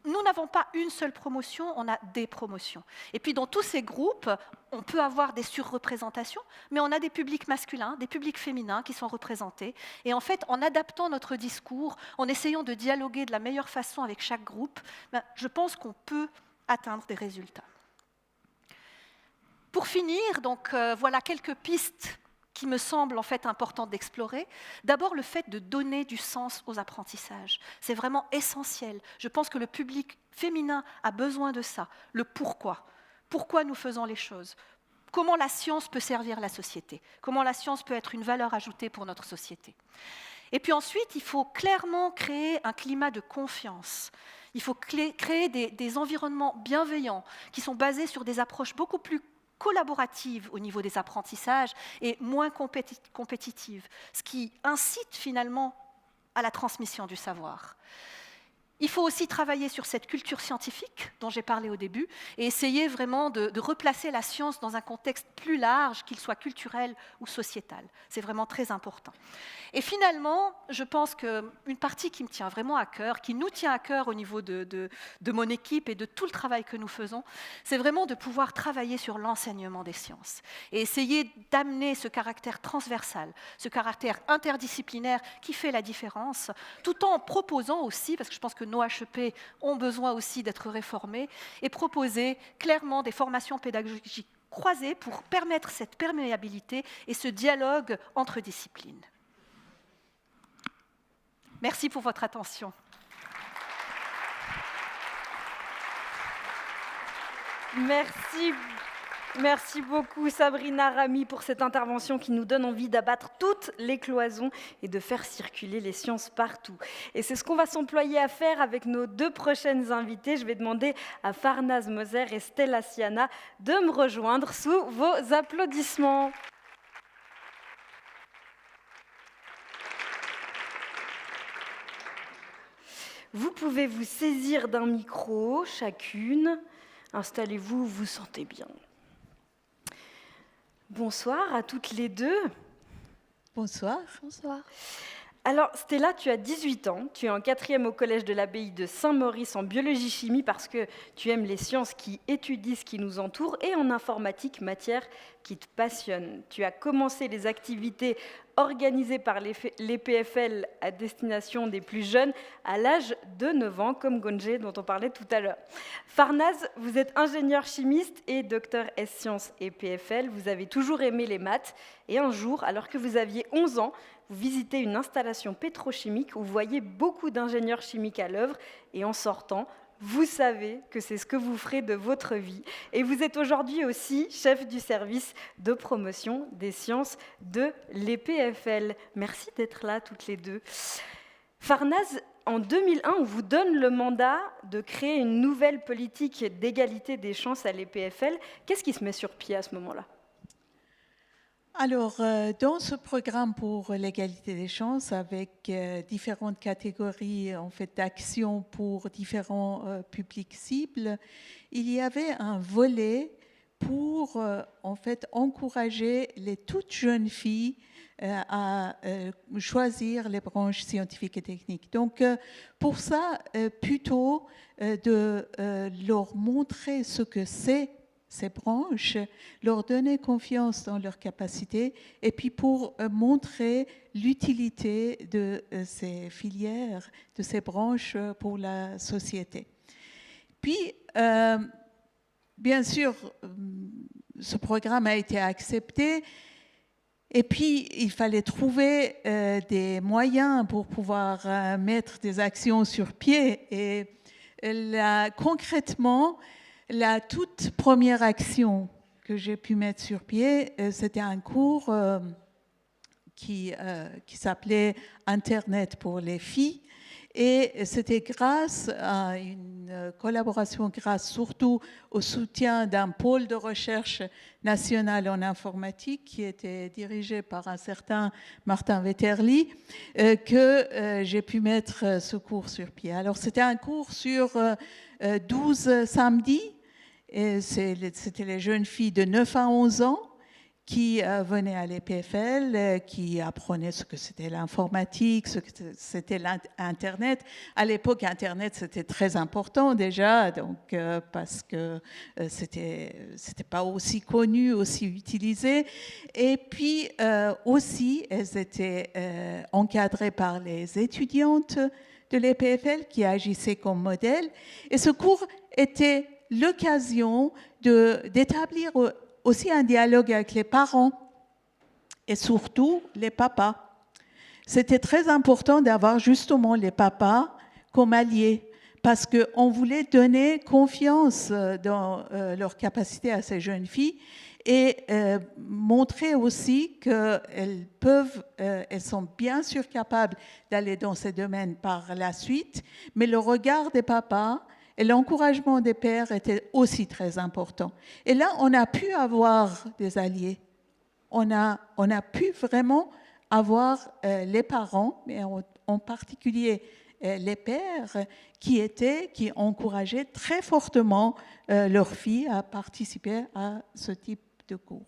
nous n'avons pas une seule promotion, on a des promotions. Et puis dans tous ces groupes, on peut avoir des surreprésentations, mais on a des publics masculins, des publics féminins qui sont représentés. Et en fait, en adaptant notre discours, en essayant de dialoguer de la meilleure façon avec chaque groupe, je pense qu'on peut atteindre des résultats. Pour finir, donc, voilà quelques pistes qui me semble en fait important d'explorer. D'abord, le fait de donner du sens aux apprentissages. C'est vraiment essentiel. Je pense que le public féminin a besoin de ça. Le pourquoi. Pourquoi nous faisons les choses. Comment la science peut servir la société. Comment la science peut être une valeur ajoutée pour notre société. Et puis ensuite, il faut clairement créer un climat de confiance. Il faut créer des environnements bienveillants qui sont basés sur des approches beaucoup plus collaborative au niveau des apprentissages et moins compétitive, ce qui incite finalement à la transmission du savoir. Il faut aussi travailler sur cette culture scientifique dont j'ai parlé au début et essayer vraiment de replacer la science dans un contexte plus large, qu'il soit culturel ou sociétal. C'est vraiment très important. Et finalement, je pense qu'une partie qui me tient vraiment à cœur, qui nous tient à cœur au niveau de mon équipe et de tout le travail que nous faisons, c'est vraiment de pouvoir travailler sur l'enseignement des sciences et essayer d'amener ce caractère transversal, ce caractère interdisciplinaire qui fait la différence, tout en proposant aussi, parce que je pense que nos HEP ont besoin aussi d'être réformés, et proposer clairement des formations pédagogiques croisées pour permettre cette perméabilité et ce dialogue entre disciplines. Merci pour votre attention. Merci beaucoup Sabrina Rami pour cette intervention qui nous donne envie d'abattre toutes les cloisons et de faire circuler les sciences partout. Et c'est ce qu'on va s'employer à faire avec nos deux prochaines invitées. Je vais demander à Farnaz Moser et Stella Siana de me rejoindre sous vos applaudissements. Vous pouvez vous saisir d'un micro, chacune. Installez-vous, vous vous sentez bien. Bonsoir à toutes les deux. Bonsoir. Bonsoir. Alors Stella, tu as 18 ans, tu es en 4e au collège de l'abbaye de Saint-Maurice en biologie-chimie parce que tu aimes les sciences qui étudient ce qui nous entoure et en informatique, matière qui te passionne. Tu as commencé les activités organisées par les PFL à destination des plus jeunes à l'âge de 9 ans, comme Gonje dont on parlait tout à l'heure. Farnaz, vous êtes ingénieur chimiste et docteur S-Sciences et PFL. Vous avez toujours aimé les maths et un jour, alors que vous aviez 11 ans, vous visitez une installation pétrochimique où vous voyez beaucoup d'ingénieurs chimiques à l'œuvre et en sortant, vous savez que c'est ce que vous ferez de votre vie. Et vous êtes aujourd'hui aussi chef du service de promotion des sciences de l'EPFL. Merci d'être là toutes les deux. Farnaz, en 2001, on vous donne le mandat de créer une nouvelle politique d'égalité des chances à l'EPFL. Qu'est-ce qui se met sur pied à ce moment-là ? Alors, dans ce programme pour l'égalité des chances, avec différentes catégories en fait, d'actions pour différents publics cibles, il y avait un volet pour en fait, encourager les toutes jeunes filles à choisir les branches scientifiques et techniques. Donc, pour ça, plutôt de leur montrer ce que c'est ces branches, leur donner confiance dans leurs capacités et puis pour montrer l'utilité de ces filières, de ces branches pour la société. Puis, bien sûr, ce programme a été accepté et puis il fallait trouver des moyens pour pouvoir mettre des actions sur pied. Et concrètement, la toute première action que j'ai pu mettre sur pied, c'était un cours qui s'appelait Internet pour les filles. Et c'était grâce à une collaboration, grâce surtout au soutien d'un pôle de recherche national en informatique qui était dirigé par un certain Martin Vetterli, que j'ai pu mettre ce cours sur pied. Alors c'était un cours sur 12 samedis, et c'était les jeunes filles de 9 à 11 ans qui venaient à l'EPFL, qui apprenaient ce que c'était l'informatique, ce que c'était l'Internet. À l'époque, Internet, c'était très important déjà, donc, parce que c'était pas aussi connu, aussi utilisé. Et puis aussi, elles étaient encadrées par les étudiantes de l'EPFL qui agissaient comme modèle. Et ce cours était l'occasion d'établir aussi un dialogue avec les parents et surtout les papas. C'était très important d'avoir justement les papas comme alliés parce qu'on voulait donner confiance dans leur capacité à ces jeunes filles et montrer aussi qu'elles sont bien sûr capables d'aller dans ces domaines par la suite, mais le regard des papas et l'encouragement des pères était aussi très important. Et là, on a pu avoir des alliés. On a pu vraiment avoir les parents, mais en particulier les pères, qui encourageaient très fortement leurs filles à participer à ce type de cours.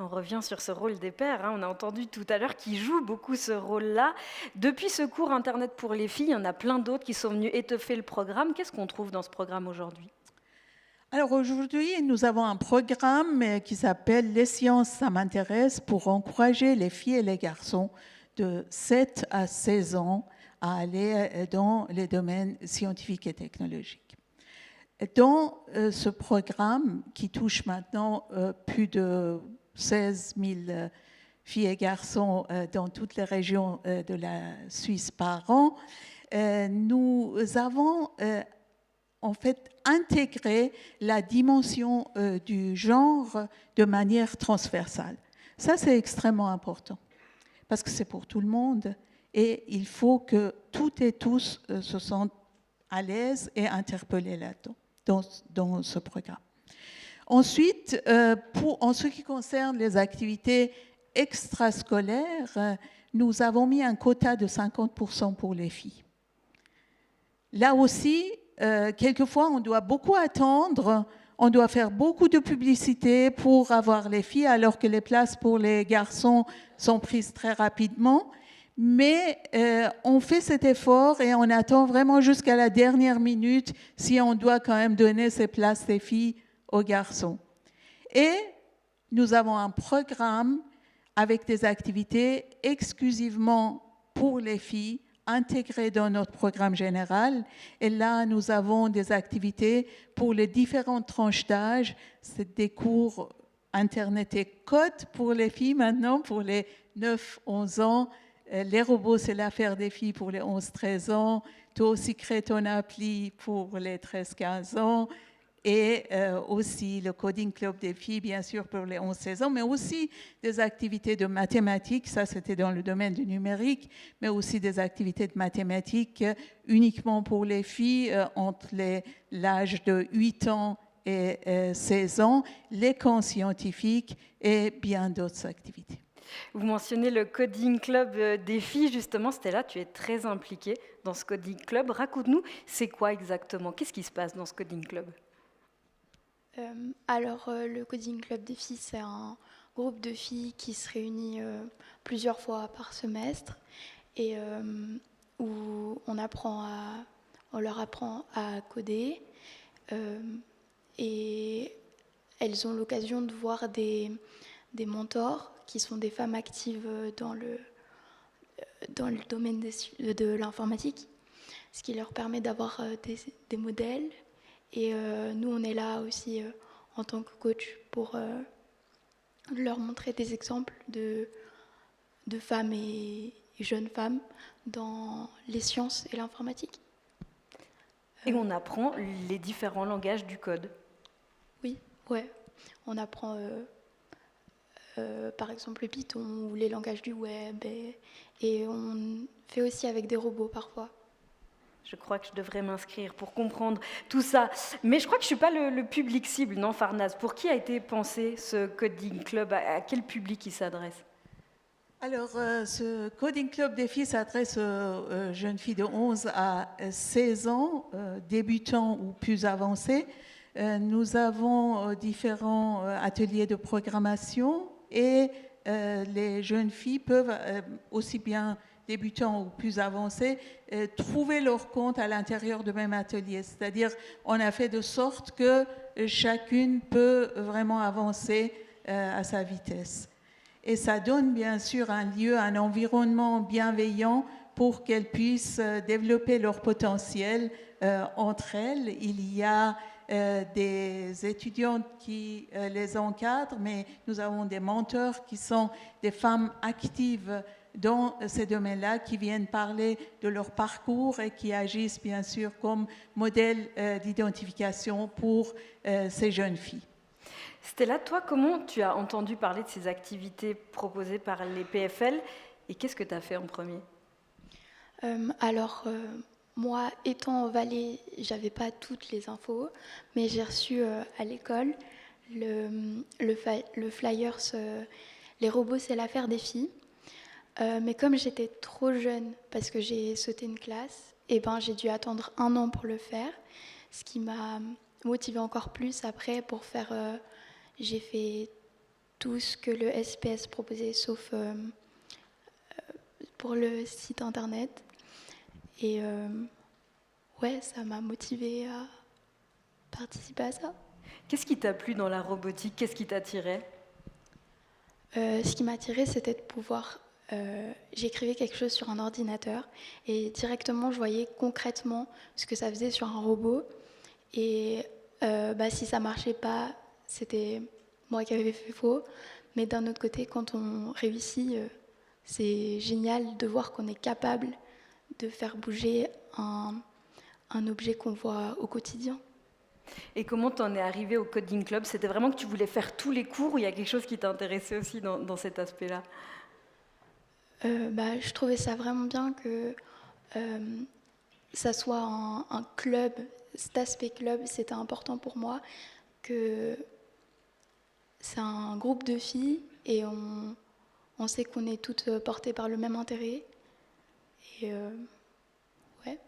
On revient sur ce rôle des pères. On a entendu tout à l'heure qu'ils jouent beaucoup ce rôle-là. Depuis ce cours Internet pour les filles, il y en a plein d'autres qui sont venus étoffer le programme. Qu'est-ce qu'on trouve dans ce programme aujourd'hui ? Alors aujourd'hui, nous avons un programme qui s'appelle « Les sciences, ça m'intéresse » pour encourager les filles et les garçons de 7 à 16 ans à aller dans les domaines scientifiques et technologiques. Dans ce programme qui touche maintenant plus de 16 000 filles et garçons dans toutes les régions de la Suisse par an, nous avons en fait intégré la dimension du genre de manière transversale. Ça, c'est extrêmement important parce que c'est pour tout le monde et il faut que toutes et tous se sentent à l'aise et interpellés là-dedans, dans ce programme. Ensuite, en ce qui concerne les activités extrascolaires, nous avons mis un quota de 50% pour les filles. Là aussi, quelquefois, on doit beaucoup attendre, on doit faire beaucoup de publicité pour avoir les filles, alors que les places pour les garçons sont prises très rapidement. Mais on fait cet effort et on attend vraiment jusqu'à la dernière minute si on doit quand même donner ces places des filles aux garçons. Et nous avons un programme avec des activités exclusivement pour les filles intégrées dans notre programme général. Et là, nous avons des activités pour les différentes tranches d'âge. C'est des cours Internet et code pour les filles maintenant, pour les 9-11 ans. Les robots, c'est l'affaire des filles pour les 11-13 ans. Toi aussi, crée ton appli pour les 13-15 ans. Et aussi le coding club des filles, bien sûr, pour les 11-16 ans, mais aussi des activités de mathématiques, ça c'était dans le domaine du numérique, mais aussi des activités de mathématiques uniquement pour les filles entre l'âge de 8 ans et 16 ans, les camps scientifiques et bien d'autres activités. Vous mentionnez le coding club des filles, justement, Stella, tu es très impliquée dans ce coding club. Raconte-nous, c'est quoi exactement ? Qu'est-ce qui se passe dans ce coding club ? Le Coding Club des filles, c'est un groupe de filles qui se réunit plusieurs fois par semestre et où on leur apprend à coder et elles ont l'occasion de voir des mentors qui sont des femmes actives dans le domaine de l'informatique, ce qui leur permet d'avoir des modèles. Et nous, on est là aussi en tant que coach pour leur montrer des exemples de femmes et jeunes femmes dans les sciences et l'informatique. Et on apprend les différents langages du code. Oui, ouais. On apprend par exemple le Python ou les langages du web et on fait aussi avec des robots parfois. Je crois que je devrais m'inscrire pour comprendre tout ça. Mais je crois que je ne suis pas le public cible, non, Farnaz? Pour qui a été pensé ce Coding Club? À quel public il s'adresse? Alors, ce Coding Club des filles s'adresse aux jeunes filles de 11 à 16 ans, débutants ou plus avancés. Nous avons différents ateliers de programmation et les jeunes filles peuvent aussi bien débutants ou plus avancés trouver leur compte à l'intérieur du même atelier. C'est-à-dire, on a fait de sorte que chacune peut vraiment avancer à sa vitesse. Et ça donne bien sûr un lieu, un environnement bienveillant pour qu'elles puissent développer leur potentiel entre elles. Il y a des étudiantes qui les encadrent, mais nous avons des mentors qui sont des femmes actives dans ces domaines-là, qui viennent parler de leur parcours et qui agissent bien sûr comme modèle d'identification pour ces jeunes filles. Stella, toi, comment tu as entendu parler de ces activités proposées par les PFL et qu'est-ce que tu as fait en premier? Moi, étant en Valais, j'avais pas toutes les infos, mais j'ai reçu à l'école le flyers Les robots, c'est l'affaire des filles. Mais comme j'étais trop jeune, parce que j'ai sauté une classe, j'ai dû attendre 1 an pour le faire, ce qui m'a motivée encore plus après pour faire... j'ai fait tout ce que le SPS proposait, sauf pour le site internet. Et ça m'a motivée à participer à ça. Qu'est-ce qui t'a plu dans la robotique? Qu'est-ce qui t'attirait? Ce qui m'attirait, c'était de pouvoir... j'écrivais quelque chose sur un ordinateur et directement, je voyais concrètement ce que ça faisait sur un robot. Et si ça marchait pas, c'était moi qui avais fait faux. Mais d'un autre côté, quand on réussit, c'est génial de voir qu'on est capable de faire bouger un objet qu'on voit au quotidien. Et comment t'en es arrivée au Coding Club? C'était vraiment que tu voulais faire tous les cours ou il y a quelque chose qui t'intéressait aussi dans cet aspect-là? Je trouvais ça vraiment bien que ça soit un club. Cet aspect club, c'était important pour moi, que c'est un groupe de filles et on sait qu'on est toutes portées par le même intérêt. Et ouais.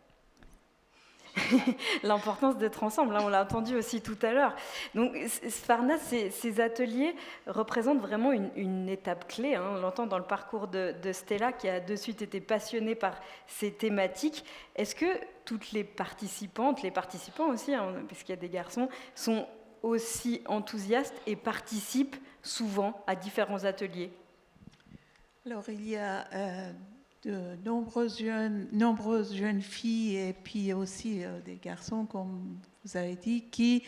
L'importance d'être ensemble, on l'a entendu aussi tout à l'heure. Donc, Farnaz, ces ateliers représentent vraiment une étape clé. On l'entend dans le parcours de Stella, qui a de suite été passionnée par ces thématiques. Est-ce que toutes les participantes, les participants aussi, parce qu'il y a des garçons, sont aussi enthousiastes et participent souvent à différents ateliers? Alors, il y a de nombreuses jeunes filles et puis aussi des garçons, comme vous avez dit, qui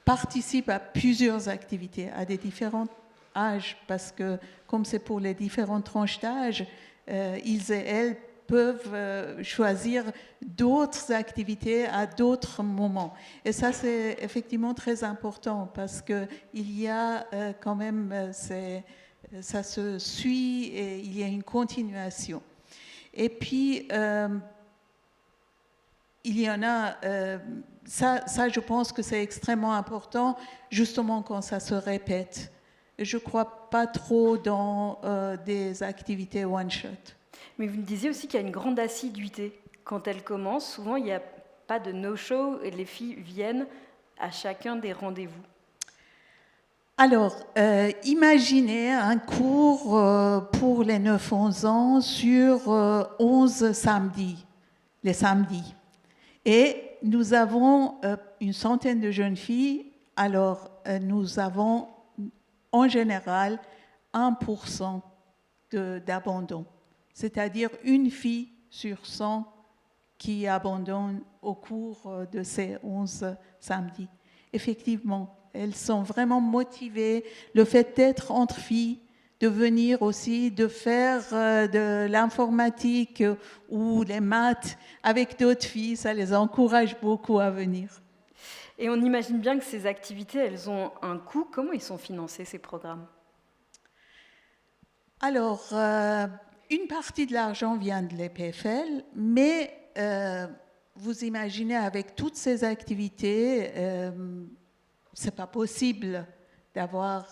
participent à plusieurs activités, à des différents âges, parce que comme c'est pour les différentes tranches d'âge, ils et elles peuvent choisir d'autres activités à d'autres moments. Et ça, c'est effectivement très important, parce qu'il y a quand même... ça se suit et il y a une continuation. Et puis, il y en a, ça je pense que c'est extrêmement important, justement quand ça se répète. Je ne crois pas trop dans des activités one-shot. Mais vous me disiez aussi qu'il y a une grande assiduité. Quand elles commencent, souvent il n'y a pas de no-show et les filles viennent à chacun des rendez-vous. Alors, imaginez un cours pour les 9-11 ans sur 11 samedis, les samedis. Et nous avons une centaine de jeunes filles alors nous avons en général 1% d'abandon, c'est-à-dire une fille sur 100 qui abandonne au cours de ces 11 samedis. Effectivement, elles sont vraiment motivées. Le fait d'être entre filles, de venir aussi, de faire de l'informatique ou les maths avec d'autres filles, ça les encourage beaucoup à venir. Et on imagine bien que ces activités, elles ont un coût. Comment ils sont financés, ces programmes ? Alors, une partie de l'argent vient de l'EPFL, mais vous imaginez, avec toutes ces activités, ce n'est pas possible d'avoir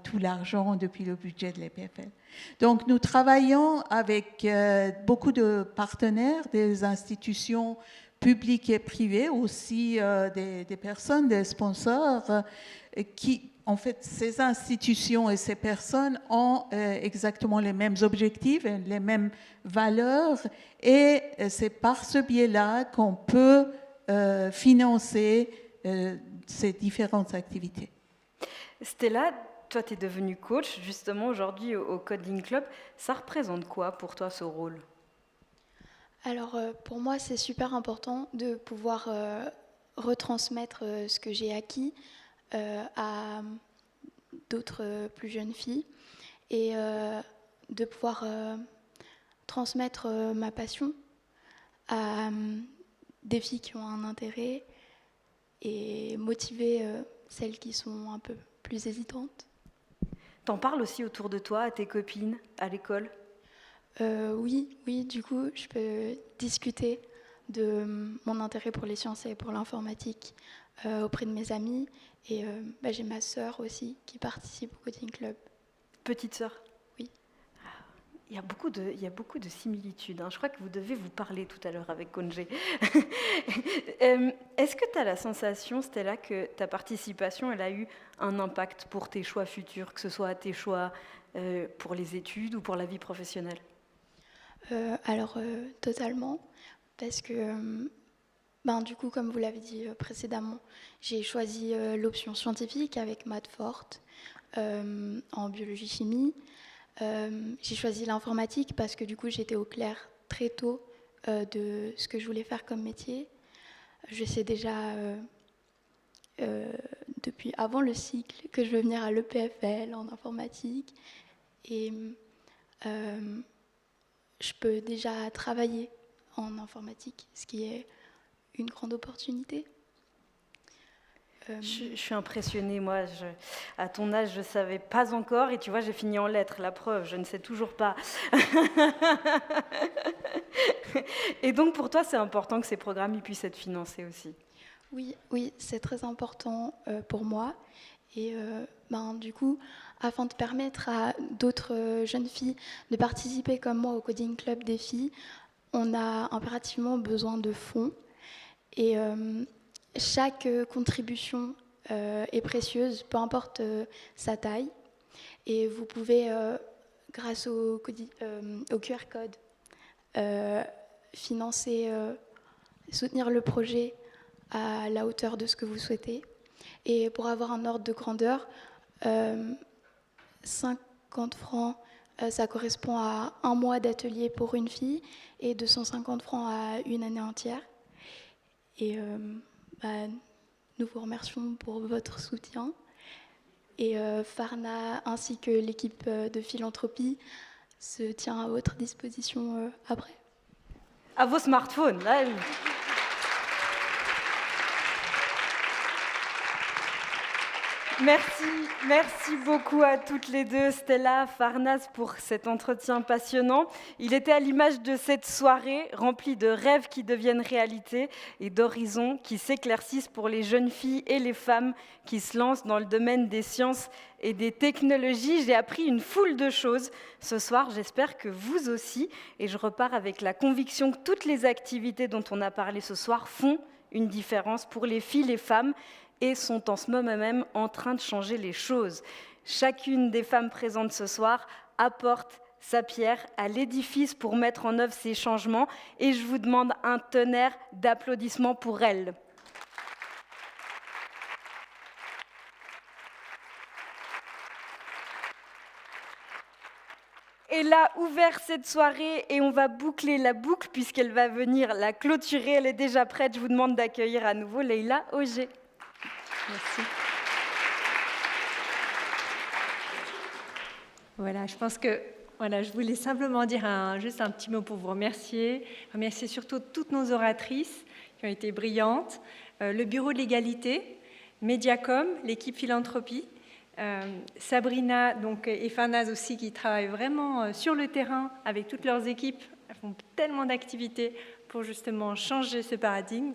tout l'argent depuis le budget de l'EPFL. Donc, nous travaillons avec beaucoup de partenaires, des institutions publiques et privées, aussi des personnes, des sponsors, qui, en fait, ces institutions et ces personnes ont exactement les mêmes objectifs, les mêmes valeurs, et c'est par ce biais-là qu'on peut financer ces différentes activités. Stella, toi, tu es devenue coach, justement, aujourd'hui au Coding Club. Ça représente quoi pour toi, ce rôle ? Alors, pour moi, c'est super important de pouvoir retransmettre ce que j'ai acquis à d'autres plus jeunes filles et de pouvoir transmettre ma passion à des filles qui ont un intérêt et motiver celles qui sont un peu plus hésitantes. T'en parles aussi autour de toi, à tes copines, à l'école ? Oui, du coup, je peux discuter de mon intérêt pour les sciences et pour l'informatique auprès de mes amis. Et j'ai ma sœur aussi qui participe au Coding Club. Petite sœur ? Oui. Il y a beaucoup de similitudes. Je crois que vous devez vous parler tout à l'heure avec Konje. Est-ce que tu as la sensation, Stella, que ta participation elle a eu un impact pour tes choix futurs, que ce soit tes choix pour les études ou pour la vie professionnelle ? Alors, totalement. Parce que, du coup, comme vous l'avez dit précédemment, j'ai choisi l'option scientifique avec maths fortes en biologie-chimie. J'ai choisi l'informatique parce que du coup j'étais au clair très tôt de ce que je voulais faire comme métier. Je sais déjà depuis avant le cycle que je veux venir à l'EPFL en informatique et je peux déjà travailler en informatique, ce qui est une grande opportunité. Je suis impressionnée, moi, à ton âge, je ne savais pas encore, et tu vois, j'ai fini en lettres, la preuve, je ne sais toujours pas. Et donc, pour toi, c'est important que ces programmes ils puissent être financés aussi ? Oui, c'est très important pour moi. Et du coup, afin de permettre à d'autres jeunes filles de participer comme moi au Coding Club des filles, on a impérativement besoin de fonds. Et chaque contribution est précieuse, peu importe sa taille. Et vous pouvez, grâce au QR code, financer, soutenir le projet à la hauteur de ce que vous souhaitez. Et pour avoir un ordre de grandeur, 50 francs, ça correspond à un mois d'atelier pour une fille et 250 francs à une année entière. Et nous vous remercions pour votre soutien. Et Farna ainsi que l'équipe de philanthropie se tient à votre disposition après. À vos smartphones, là. Merci beaucoup à toutes les deux, Stella, Farnaz, pour cet entretien passionnant. Il était à l'image de cette soirée remplie de rêves qui deviennent réalité et d'horizons qui s'éclaircissent pour les jeunes filles et les femmes qui se lancent dans le domaine des sciences et des technologies. J'ai appris une foule de choses ce soir, j'espère que vous aussi. Et je repars avec la conviction que toutes les activités dont on a parlé ce soir font une différence pour les filles, les femmes, et sont en ce moment même en train de changer les choses. Chacune des femmes présentes ce soir apporte sa pierre à l'édifice pour mettre en œuvre ces changements, et je vous demande un tonnerre d'applaudissements pour elles. Elle a ouvert cette soirée et on va boucler la boucle puisqu'elle va venir la clôturer. Elle est déjà prête. Je vous demande d'accueillir à nouveau Leïla Auger. Merci. Voilà, je pense que je voulais simplement dire juste un petit mot pour vous remercier. Remercier surtout toutes nos oratrices qui ont été brillantes, le Bureau de l'égalité, Mediacom, l'équipe philanthropie, Sabrina et Farnaz aussi qui travaillent vraiment sur le terrain avec toutes leurs équipes. Elles font tellement d'activités pour justement changer ce paradigme.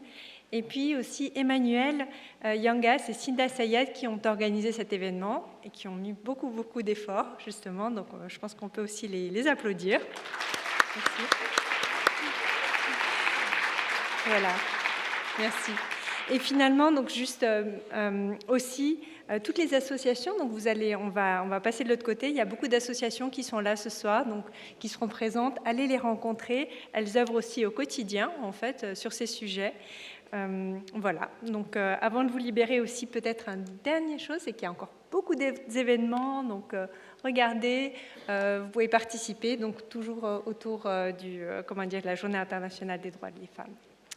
Et puis aussi Emmanuel Yangas et Cinda Sayed qui ont organisé cet événement et qui ont mis beaucoup d'efforts justement. Donc je pense qu'on peut aussi les applaudir. Merci. Voilà, merci. Et finalement, donc juste aussi toutes les associations. Donc on va passer de l'autre côté. Il y a beaucoup d'associations qui sont là ce soir, donc qui seront présentes. Allez les rencontrer. Elles œuvrent aussi au quotidien en fait sur ces sujets. Voilà, donc avant de vous libérer aussi, peut-être une dernière chose, c'est qu'il y a encore beaucoup d'événements, donc regardez, vous pouvez participer, donc toujours autour de la Journée internationale des droits des femmes.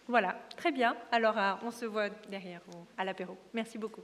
Voilà, très bien, alors on se voit derrière à l'apéro. Merci beaucoup.